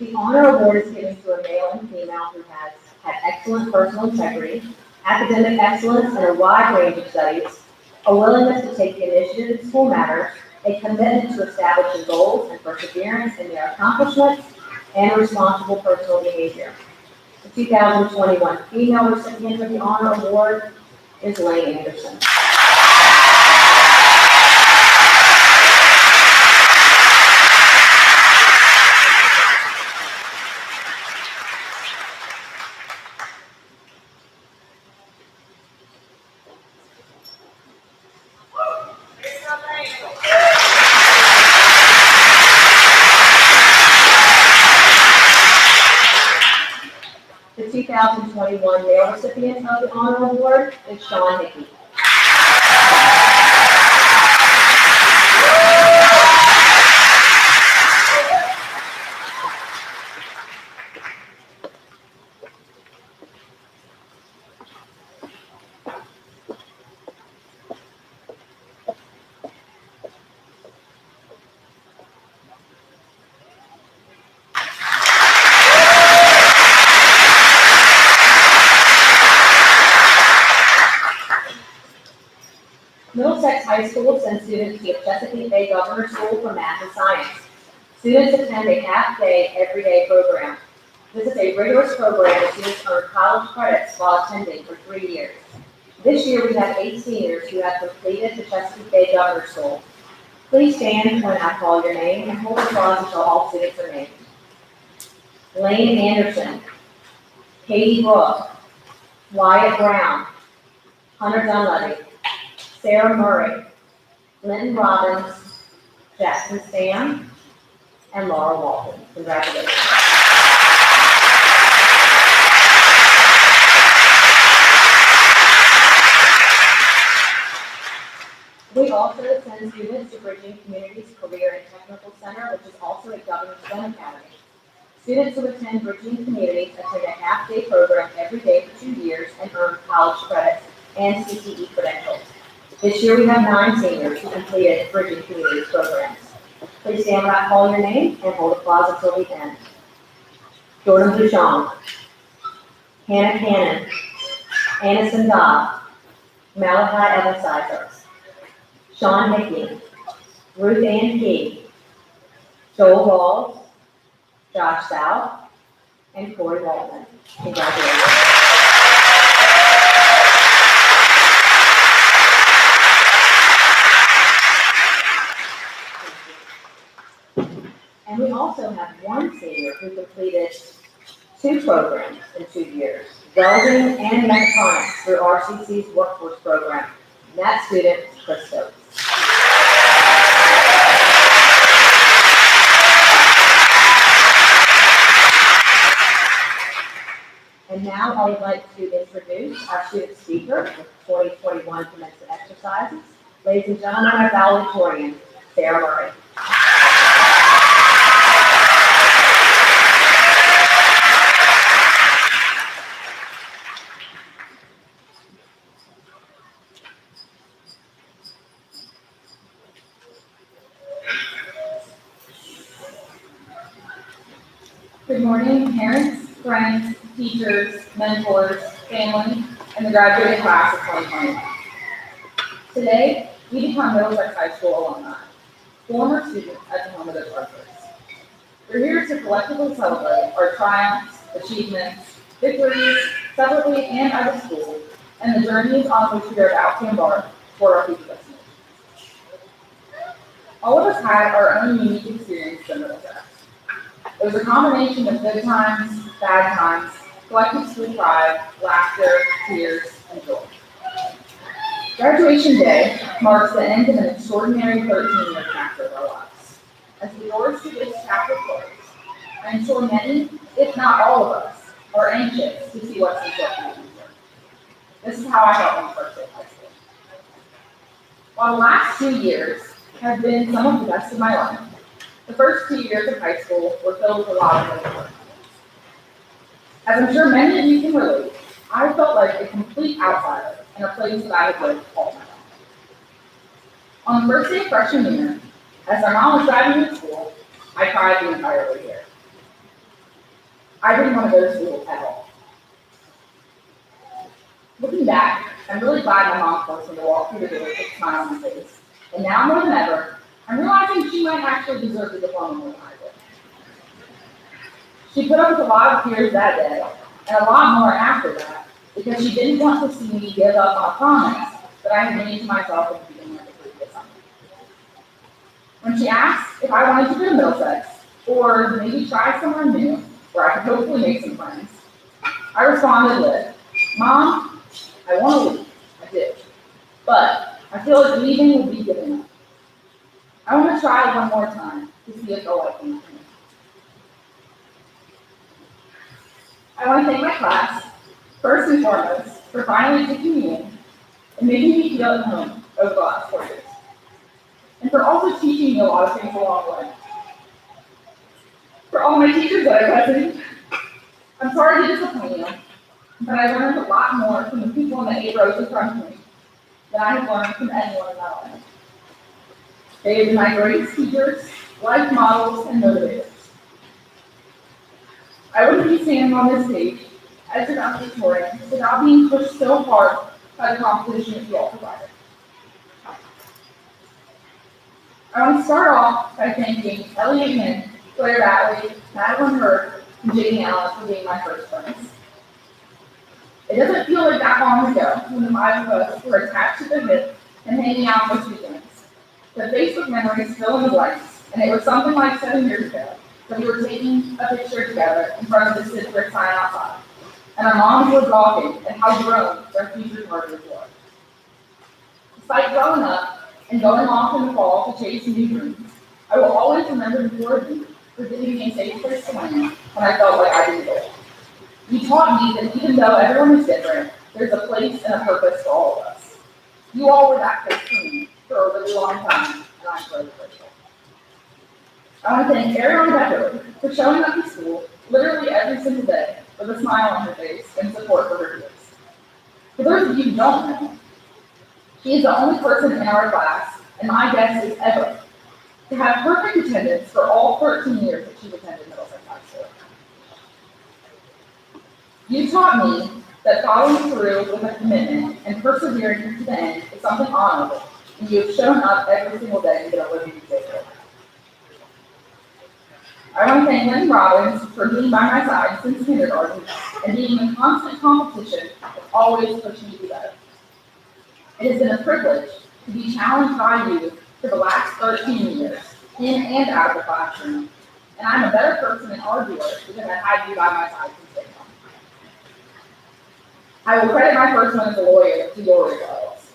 The honor award is given to a male and female who has had excellent personal integrity, academic excellence in a wide range of studies, a willingness to take the initiative in school matters, a commitment to establishing goals and perseverance in their accomplishments, and responsible personal behavior. The 2021 female recipient of the honor award is Lane Anderson. The 2021 male recipient of the honor award is Sean Hickey. Middlesex High School sends students to Chesapeake Bay Governor School for Math and Science. Students attend a half-day, everyday program. This is a rigorous program that students earn college credits while attending for 3 years. This year, we have 8 seniors who have completed the Chesapeake Bay Governor School. Please stand when I call your name and hold applause until all students are named. Lane Anderson, Katie Brooke, Wyatt Brown, Hunter Dunleavy, Sarah Murray, Linton Robbins, Jackson Stam, and Laura Walton. Congratulations. We also send students to Bridging Communities Career and Technical Center, which is also a Governor's STEM Academy. Students who attend Bridging Communities attend a half-day program every day for 2 years and earn college credits and CTE credentials. This year, we have 9 seniors who completed Bridging Communities programs. Please stand when I call your name and hold applause until we end. Jordan Bouchon, Hannah Cannon, Anna Sandab, Malachi Evansizer, Sean Hickey, Ruth Ann Key, Joel Rawls, Josh South, and Corey Waltman. Congratulations. And we also have 1 senior who completed 2 programs in 2 years, welding and mechatronics through RCC's workforce program. And that student is Chris Stokes. And now I would like to introduce our student speaker for 2021 commencement exercises. Ladies and gentlemen, our valedictorian, Sarah Murray. Good morning, parents, friends, teachers, mentors, family, and the graduating class of 2021. Today, we become Middlesex High School alumni, former students at the home of the Parkers. We're here to collectively celebrate our triumphs, achievements, victories, separately and as a school, and the journeys on which we are about to embark toward our future destination. All of us had our own unique experiences in Middlesex. It was a combination of good times, bad times, collective school pride, laughter, tears, and joy. Graduation day marks the end of an extraordinary 13-year chapter of our lives. As the doors to this chapter close, I am sure many, if not all of us, are anxious to see what's in store for the future. This is how I felt when I first hit high school. While the last 2 years have been some of the best of my life, the first 2 years of high school were filled with a lot of different. As I'm sure many of you can relate, I felt like a complete outsider in a place that I had lived all my life. On the first day of freshman year, as my mom was driving me to school, I cried the entire way here. I didn't want to go to school at all. Looking back, I'm really glad my mom forced me to walk through the door with a smile on my face. And now more than ever, I'm realizing she might actually deserve the diploma more than I did. She put up with a lot of tears that day, and a lot more after that, because she didn't want to see me give up on a promise that I had made to myself at the beginning of the previous summer. When she asked if I wanted to go to Middlesex, or maybe try somewhere new, where I could hopefully make some friends, I responded with, "Mom, I want to leave, I do, but I feel like leaving would be giving up. I want to try one more time to see if they'll like me." I want to thank my class, first and foremost, for finally taking me in and making me feel at home over the last 4 years, and for also teaching me a lot of things along the way. For all my teachers that I wasn't, I'm sorry to disappoint you, but I learned a lot more from the people in the 8 rows in front of me than I have learned from anyone in my life. They have been my greatest teachers, life models, and motivators. I wouldn't be standing on this stage as an valedictorian without being pushed so hard by the competition that you all provided. I want to start off by thanking Elliot Min, Claire Batley, Madeline Hurd, and Jamie Allen for being my first friends. It doesn't feel like that long ago when the 5 of us were attached to the hip and hanging out most weekends. The Facebook memories fill in the blanks, and it was something like 7 years ago that we were taking a picture together in front of the district sign outside, and our moms were talking and how grown their future partners were. Despite growing up and going off in the fall to chase new dreams, I will always remember the 4 of you for giving me a safe place to land when I felt like I didn't belong. You taught me that even though everyone is different, there's a place and a purpose for all of us. You all were that place for me for a really long time, and I'm so grateful. I want to thank Ariana Becker for showing up to school literally every single day with a smile on her face and support for her kids. For those of you who don't know, she is the only person in our class, and my guess is ever, to have perfect attendance for all 13 years that she's attended Middlesex High School. You taught me that following through with a commitment and persevering to the end is something honorable, and you have shown up every single day to get a living example. I want to thank Lynn Robbins for being by my side since kindergarten and being in constant competition that's always pushing me to be better. It has been a privilege to be challenged by you for the last 13 years, in and out of the classroom, and I'm a better person and arguer because I've had you by my side since day one. I will credit my first one as a lawyer to your results.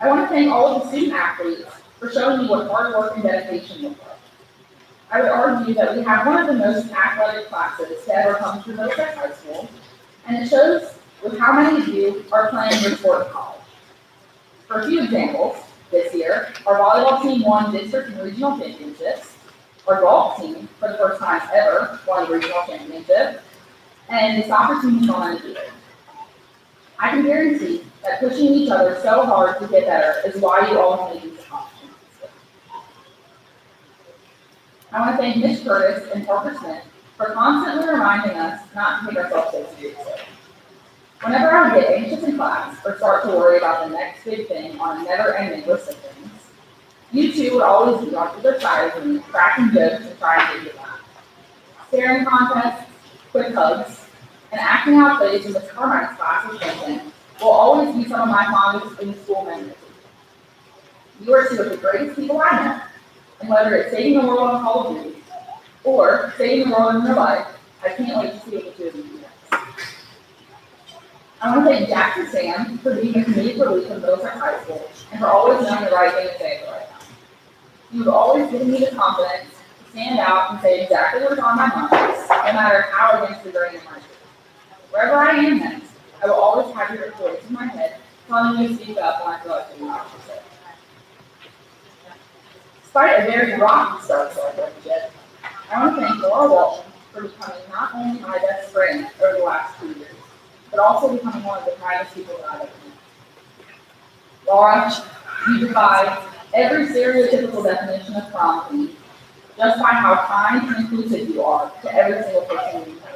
I want to thank all of the student athletes for showing me what hard work and dedication look like. I would argue that we have one of the most athletic classes to ever come through Middlesex High School, and it shows with how many of you are playing your sport in college. For a few examples, this year, our volleyball team won district and regional championships, our golf team, for the first time ever, won the regional championship, and the soccer team has gone undefeated. I can guarantee that pushing each other so hard to get better is why you all made these accomplishments. I want to thank Ms. Curtis and Parker Smith for constantly reminding us not to take ourselves so seriously. Whenever I get anxious in class or start to worry about the next big thing on a never-ending list of things, you two would always be on either side of me, cracking jokes and trying to make me laugh. Staring contests, quick hugs, and acting out plays in Miss Carmine's class with Clinton will always be some of my fondest in-school memories. You are two of the greatest people I know, and whether it's saving the world on Call of Duty or saving the world in real life, I can't wait to see what the two of you do next. I want to thank Jack and Sam for being a comedic relief in Middlesex High School and for always knowing the right thing to say at the right time. You've always given me the confidence to stand out and say exactly what's on my mind, no matter how against the grain of my truth. Wherever I am next, I will always have your voice in my head telling me to speak up when I feel like doing what I should say. Despite a very rocky start to our relationship, I want to thank Laura Walton for becoming not only my best friend over the last 2 years, but also becoming one of the kindest people that I've ever met. Laura, you defy every stereotypical definition of prom for me, just by how kind and inclusive you are to every single person you encounter.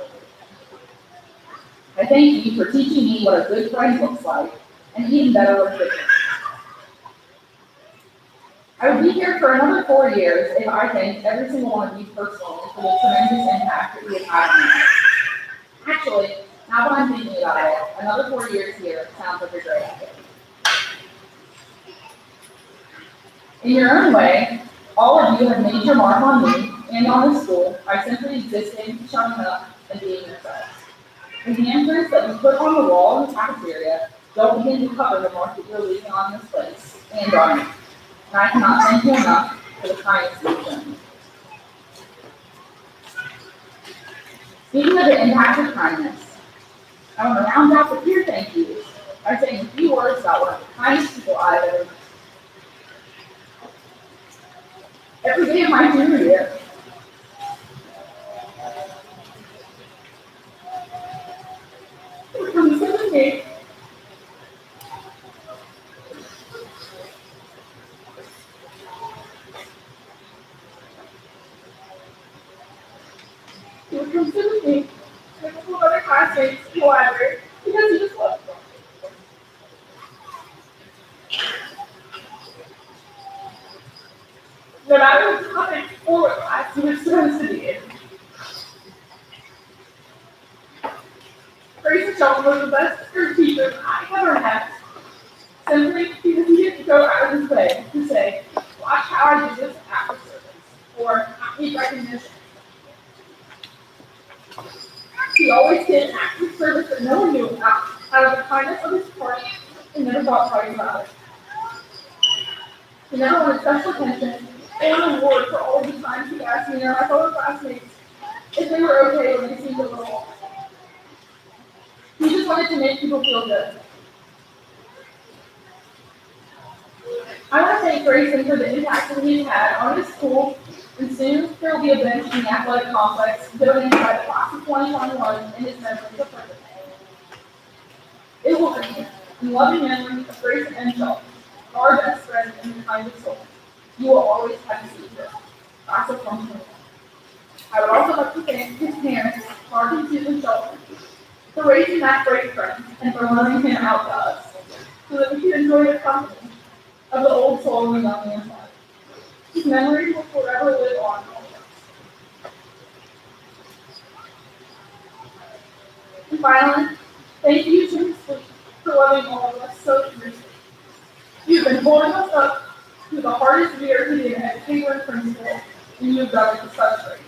I thank you for teaching me what a good friend looks like, and even better what a good friend. I would be here for another 4 years if I thanked every single one of you personally for the tremendous impact that you have had on my life. Actually, now that I'm thinking about it, another 4 years here sounds like a great idea. In your own way, all of you have made your mark on me and on the school by simply existing, showing up, and being yourselves. The handprints that you put on the wall in the cafeteria don't begin to cover the mark that you're leaving on this place and on me. And I cannot thank you enough for the kindness you've shown me. Speaking of the impact of kindness, I want to round out the peer thank yous by saying a few words about one of the kindest people I've ever met. Every day of my junior year, it would come to me. He would come to me with a couple other classmates in the library because he just loved them. No matter what topic or what class he was supposed to be in. Grace Shelton was the best art teacher I ever had. Simply because he didn't go out of his way to say, watch how I do this after service, or I need recognition. He always did active service that no one knew about, out of the kindness of his heart, and never thought twice about it. He never wanted special attention or an award for all the times he asked me or my fellow classmates if they were okay when they seemed a little off. He just wanted to make people feel good. I want to thank Grayson for the impact that he's had on his school, and soon there will be a bench in the athletic complex donated by the class of 2021 in his memory of purpose. It will read, in loving memory of Grayson and Shelton, our best friend and the kindest soul. You will always have to see her. Class of 2021. I would also like to thank his parents, Mark and Susan Shelton, for raising that great friend and for loaning him out to us, so that we could enjoy the company of the old soul and young man's life. His memory will forever live on. And finally, thank you to Ms. Fleet for loving all of us so fiercely. You've been holding us up through the hardest year to be an educator and principal, and you've done it with such grace.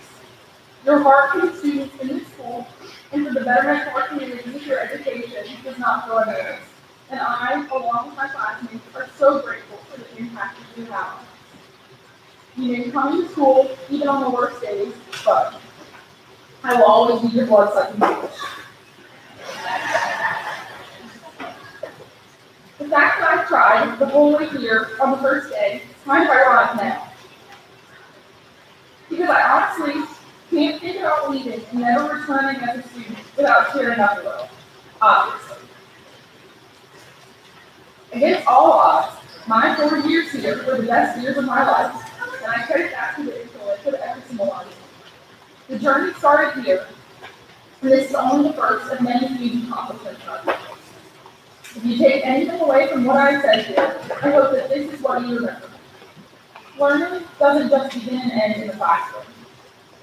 Your heart for the students in this school and for the betterment of our community with your education does not go unnoticed. And I, along with my classmates, are so grateful for the impact that you have on us. You may come to school even on the worst days, but I will always be your blood-sucking bitch. The fact that I cried the whole way here on the first day is kind of ironic now. Because I honestly can't think about leaving and never returning as a student without tearing up a little, obviously. Against all odds, my 4 years here were the best years of my life, and I credit that to the influence of every single millennium. The journey started here, and this is only the first of many huge accomplishments in our lives. If you take anything away from what I said here, I hope that this is what you remember. Learning doesn't just begin and end in the classroom.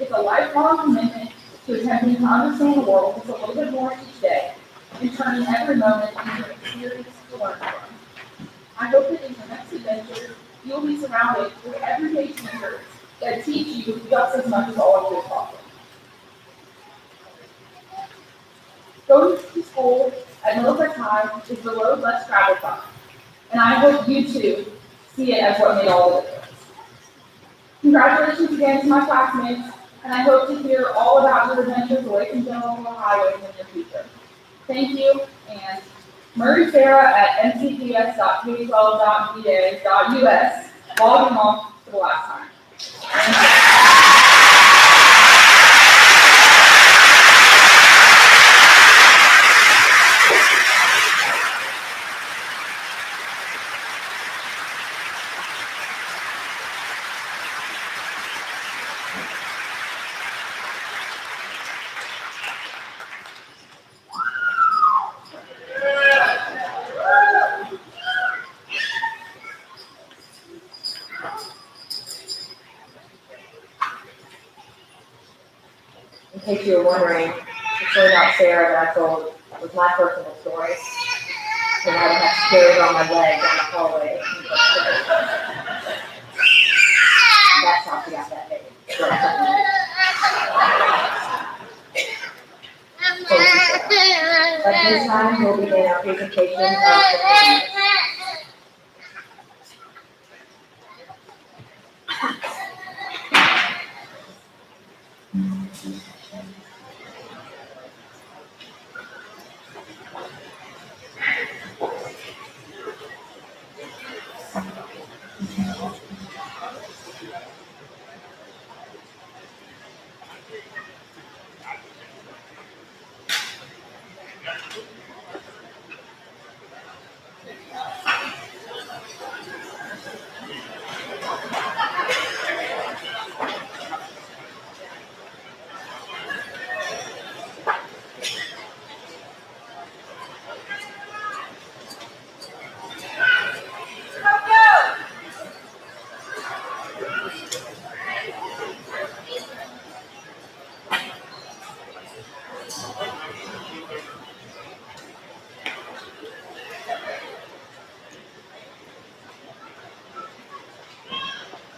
It's a lifelong commitment to attempting to understand the world just a little bit more each day, and turning every moment into an experience to learn from. I hope that in your next adventure, you'll be surrounded with everyday teachers that teach you just as much as all of your talking. Going to school at Middlesex High is the road less traveled by, and I hope you too see it as what made all the difference. Congratulations again to my classmates, and I hope to hear all about your adventures away from general highways in your future. Thank you, and Murray Sarah at mcps.k12.va.us, logging off for the last time. Thank you. In case you were wondering, the story about Sarah that I told was my personal story. And I would have to carry it on my leg down the hallway. That's how she got that baby. At this time, we'll begin our presentation of the family.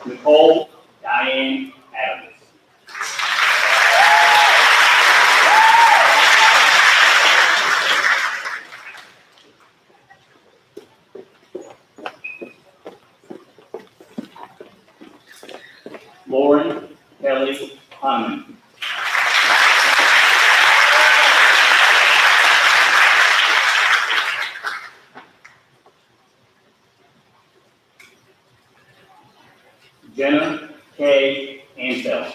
Nicole Diane Adams. Lauren Kelly Hunman. Jenna K. Ansell.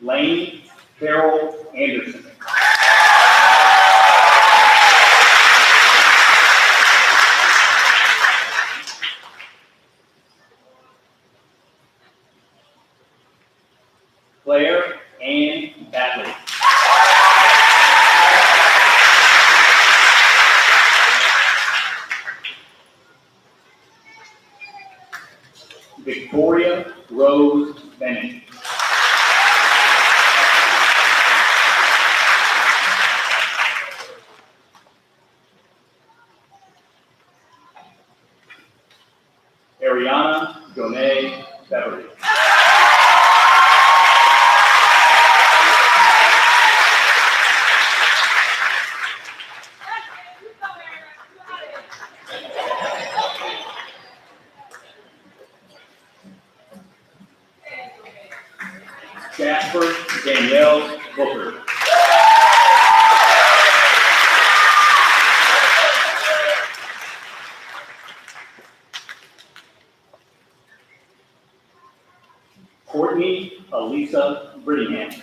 Lane Carol Anderson. Claire Ann Batley. Victoria Rose Bennett. Ariana Jonay Beverly. Jasper Danielle Booker. Courtney Elisa Brittingham.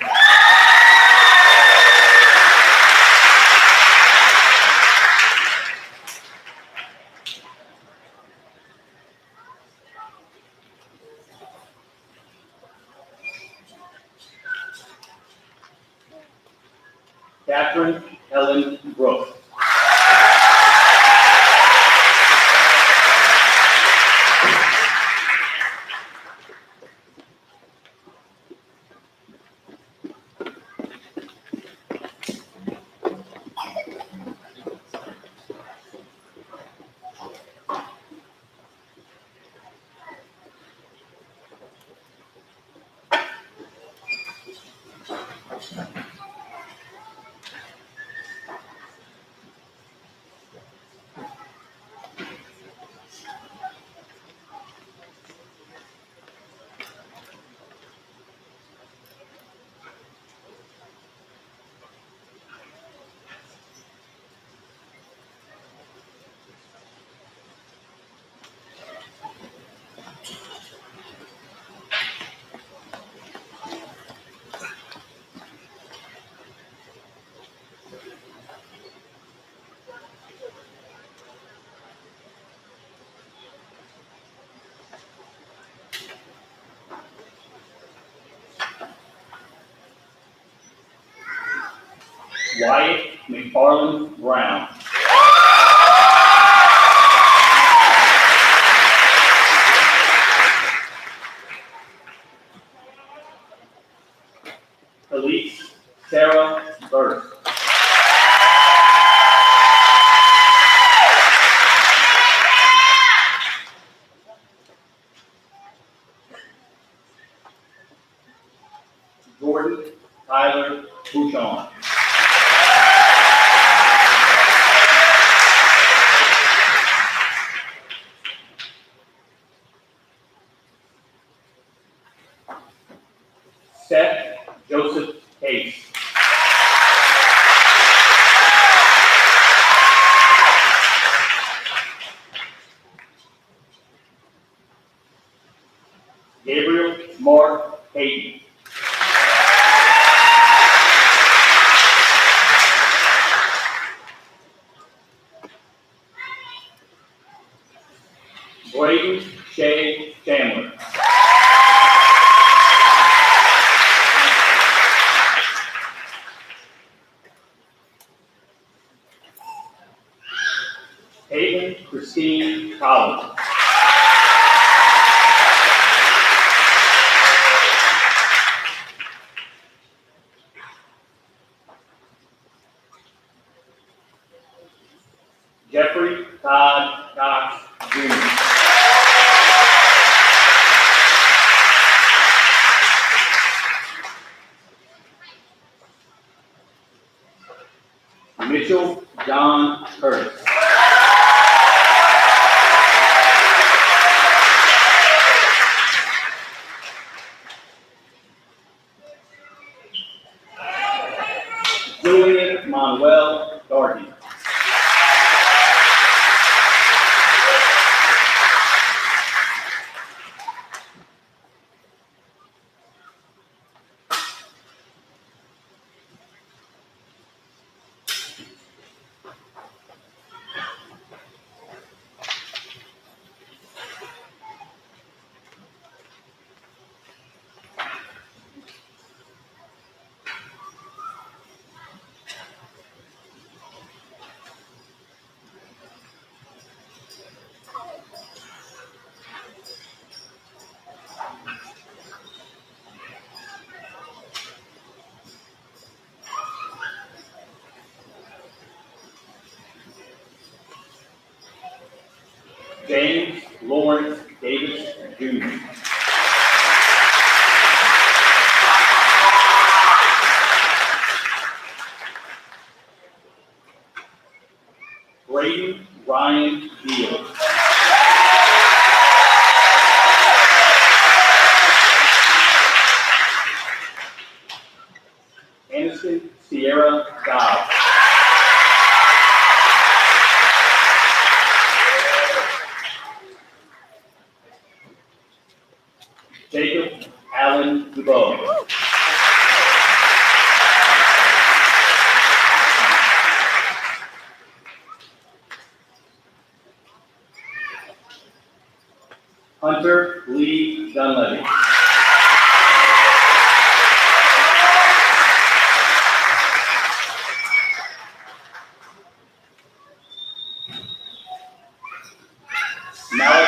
Catherine Ellen Brooks. Wyatt McFarland Brown. Elise Sarah Burst. Jordan Tyler Bouchon. Seth Joseph Case. Gabriel Mark Hayden. Braden Shay Chandler. Hayden Christine Collins. Jeffrey Todd Cox Jr. Mitchell John Curtis. Julian Manuel Doherty. James Lawrence Davis Jr. Braden Ryan Beal. Anderson Sierra Dobbs. Jacob Allen DuBois. Hunter Lee Dunleavy.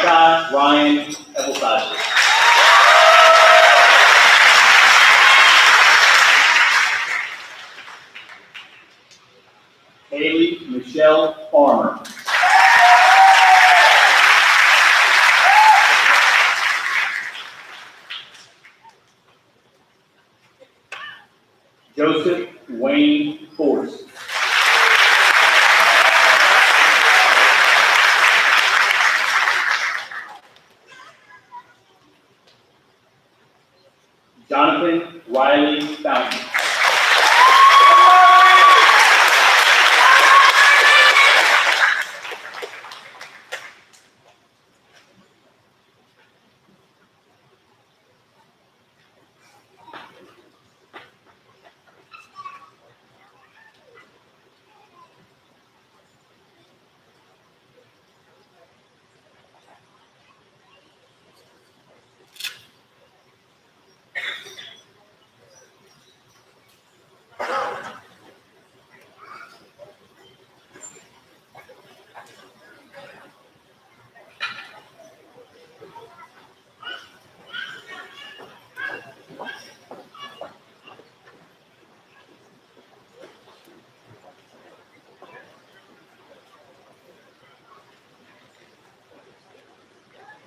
Malachi Ryan Evelsizer. Haley Michelle Farmer. Joseph Wayne Force. Jonathan Riley Fountain.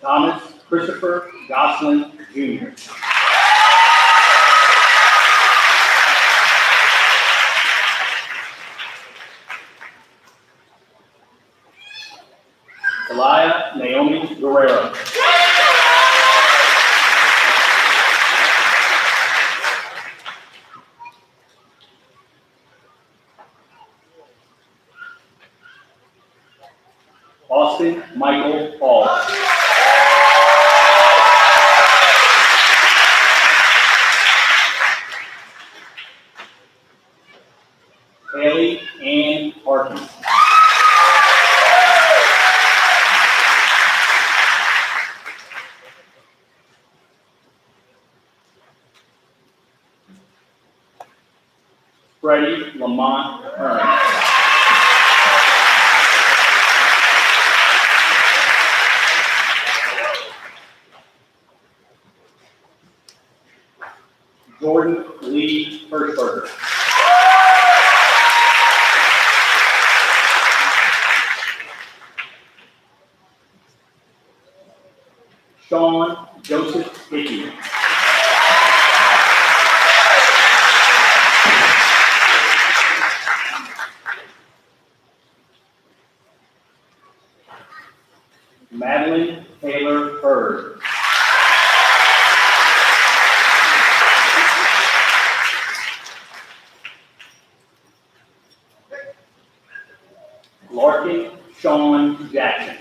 Thomas Christopher Gosselin Jr. Elia Naomi Guerrero. Austin Michael Hall. Haley Ann Harkins. Freddie Lamont Hearn. Jordan Lee Hirschberger. Sean Joseph Hickey. Madeline Taylor Hurd. Larkin Sean Jackson.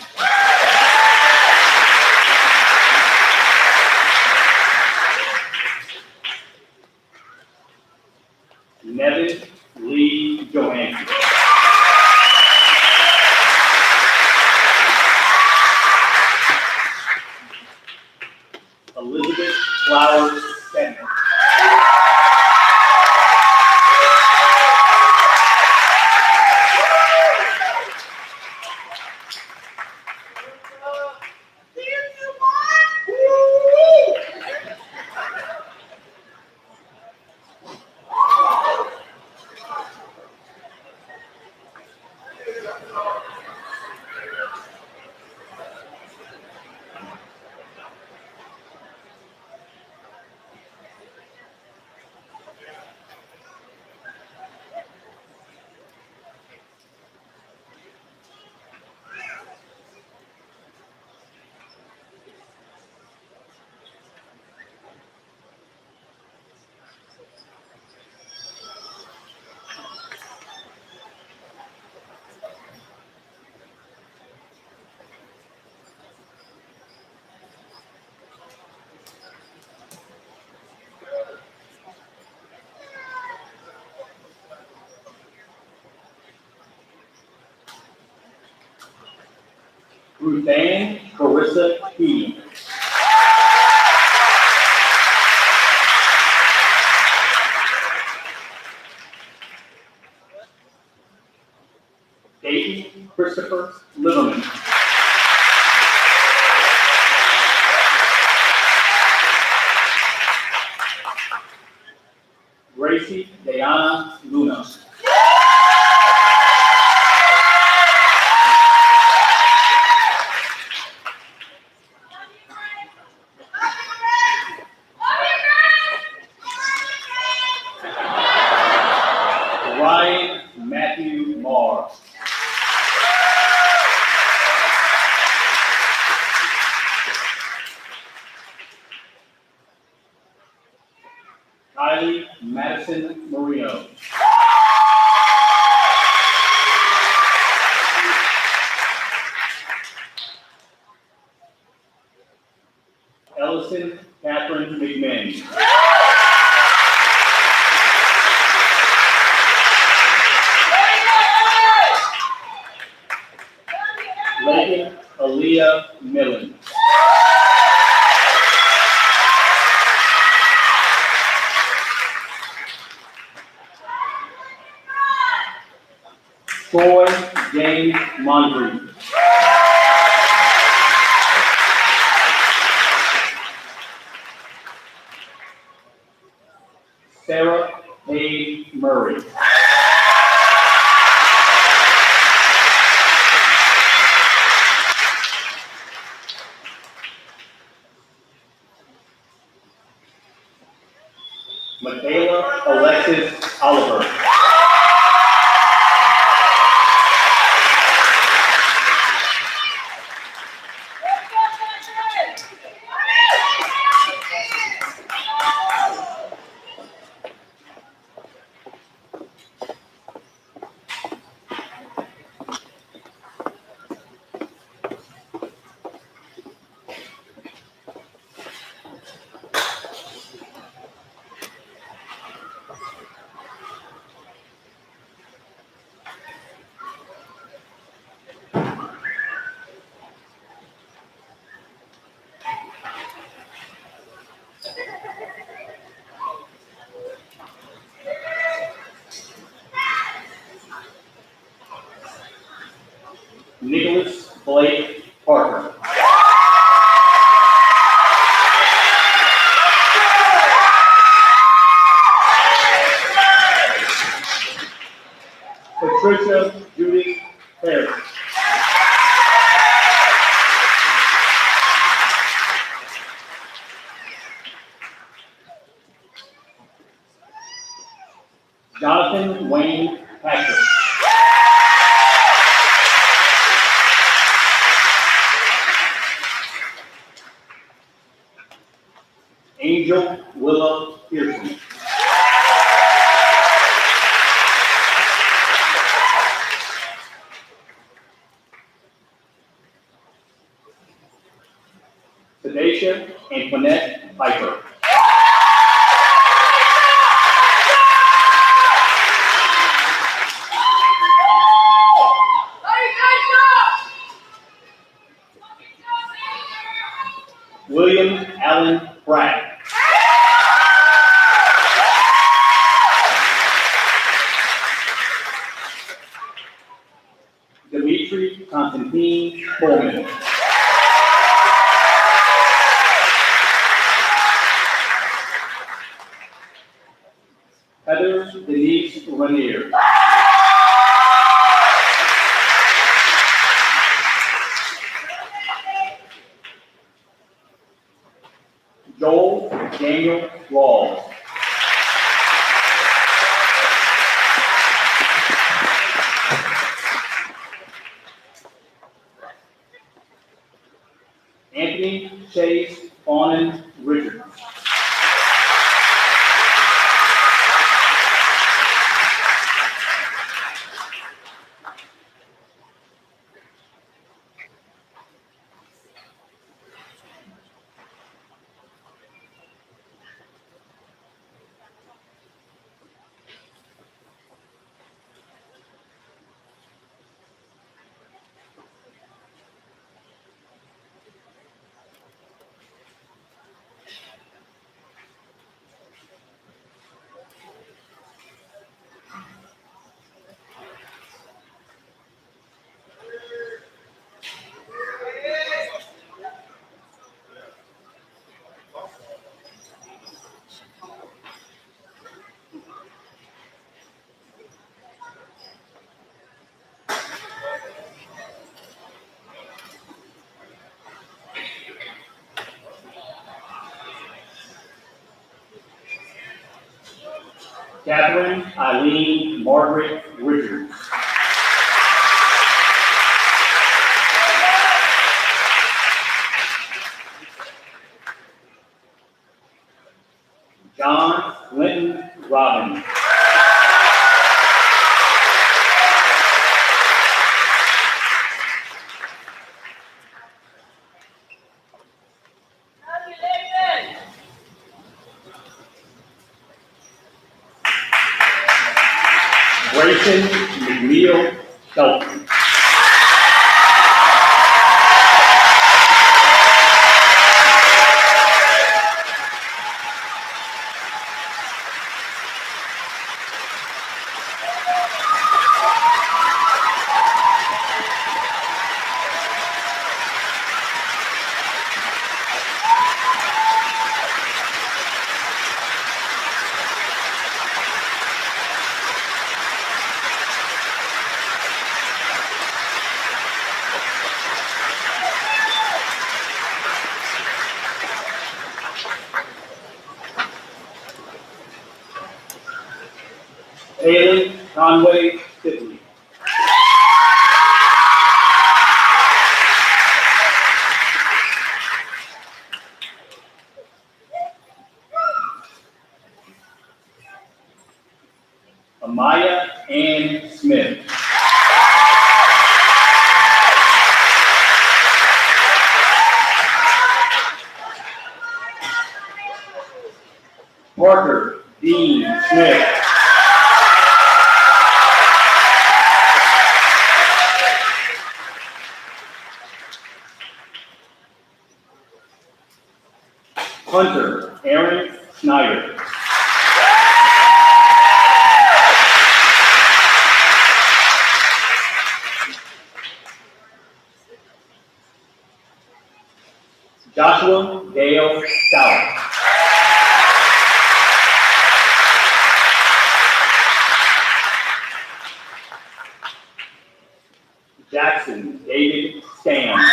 Nevin Lee Johansson. Elizabeth Flowers Senner. Ruthann Carissa Key. Dayton Christopher Liverman. Madison Marino. Ellison Catherine McMinn. Megan Aaliyah Millen. Troy James Moncrief. Sarah A. Murray. Michaela Alexis Oliver. Nicholas Blake Parker. Patricia Judy Harris. Jonathan Wayne Patrick. Angel Willow Pearson. Sedacia Antoinette Piper. William Allen Pratt. Dimitri Constantine Coleman. Heather Denise Lanier. Joel Daniel Rawls. Anthony Chase Fawnin Richards. Catherine Eileen Margaret Richards. John Linton Robbins. Mason McNeil Shelton. Haley Conway Sibley. Amaya Ann Smith. Parker Dean Smith. Hunter Aaron Snyder. Joshua Dale South. Jackson David Stam.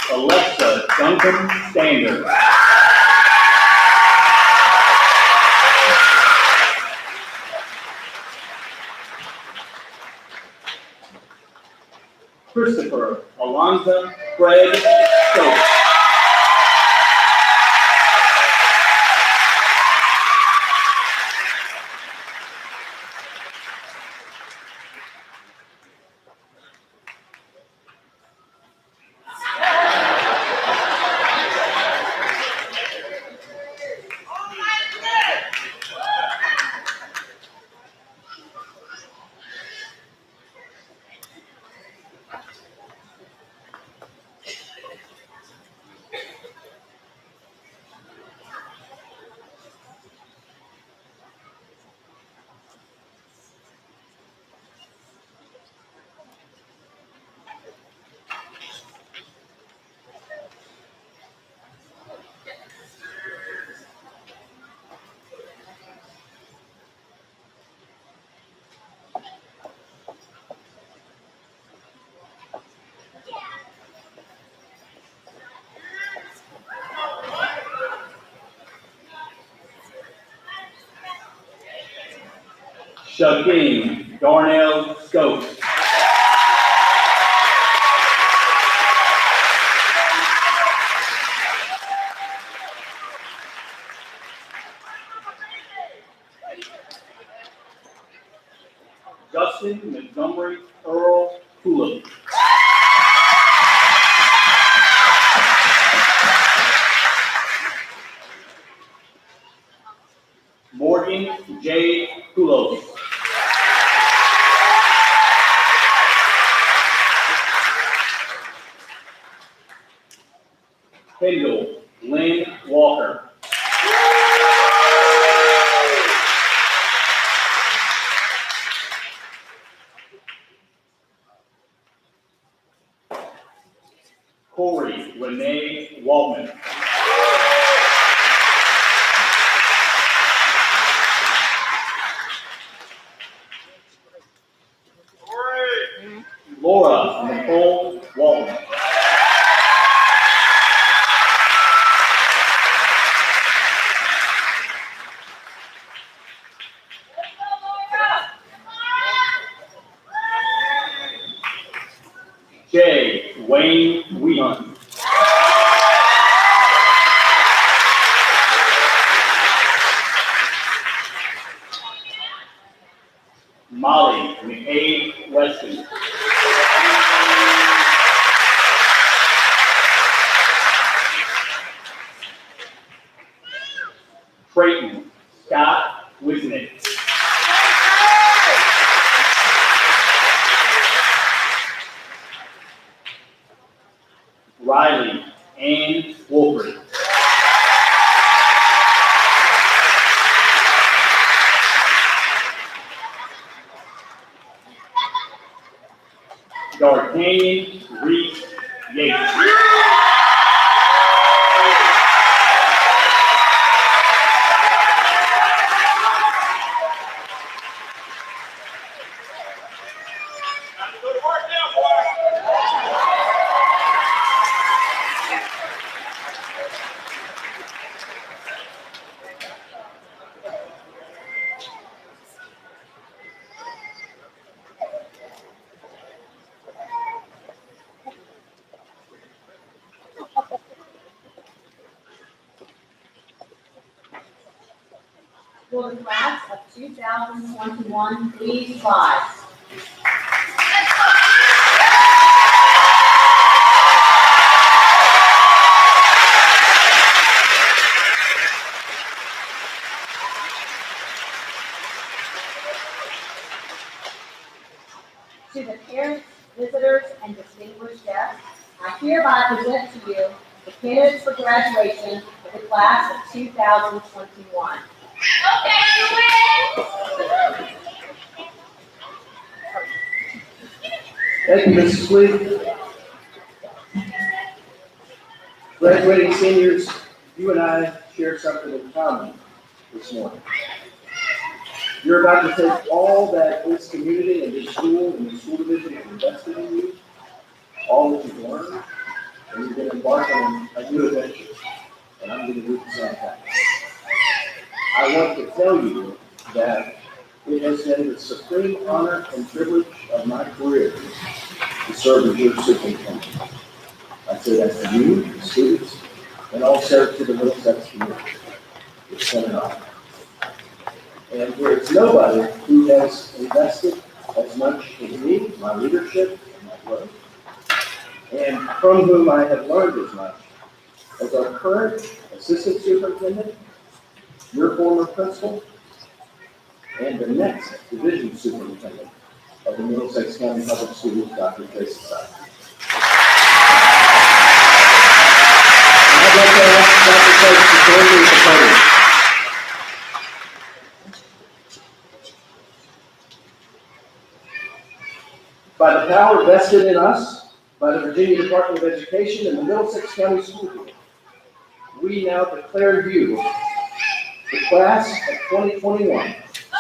Alexa Duncan Sander. Christopher Alonza Fred Stokes. Shaquem Darnell Stokes. Justin Montgomery Earl Cooley. Morgan J. Kulos. Kendall Lynn Walker. Corey Renee Waldman. Laura Nicole Walton. J. Wayne Wheon. Molly McCabe Weston. Creighton Scott Wisnick. Riley Ann Wolford. D'Artagnan Reese Yates. Will the class of 2021 please rise? To the parents, visitors, and distinguished guests, I hereby present to you the candidates for graduation of the class of 2021. Thank you, Mrs. Lee. Graduating seniors, you and I share something in common this morning. You're about to take all that this community and this school and the school division have invested in you, all that you've learned, and you're going to embark on a new adventure. And I'm going to do the same thing. I want to tell you that it has been the supreme honor and privilege of my career to serve as your superintendent. I say that to you, the students, and also to the Middlesex community. It's been an honor. And there's nobody who has invested as much in me, my leadership, and my growth, and from whom I have learned as much as our current assistant superintendent, your former principal, and the next division superintendent of the Middlesex County Public Schools, Dr. Tracy Sykes. I'd like to ask Dr. Sykes to join me at the podium. By the power vested in us by the Virginia Department of Education and the Middlesex County School Board, we now declare you, the class of 2021,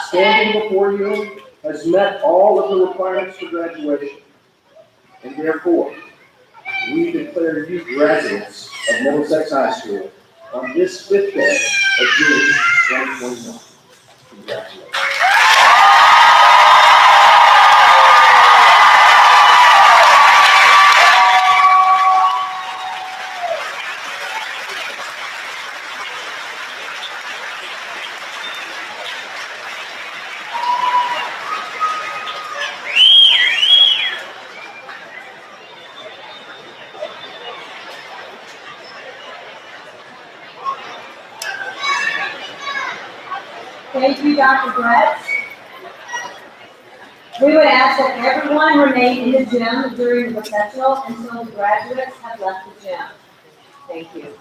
standing before you, has met all of the requirements for graduation, and therefore, we declare you graduates of Middlesex High School on this 5th day of June 2021. Congratulations. Thank you, Dr. Brett. We would ask that everyone remain in the gym during the recessional until the graduates have left the gym. Thank you.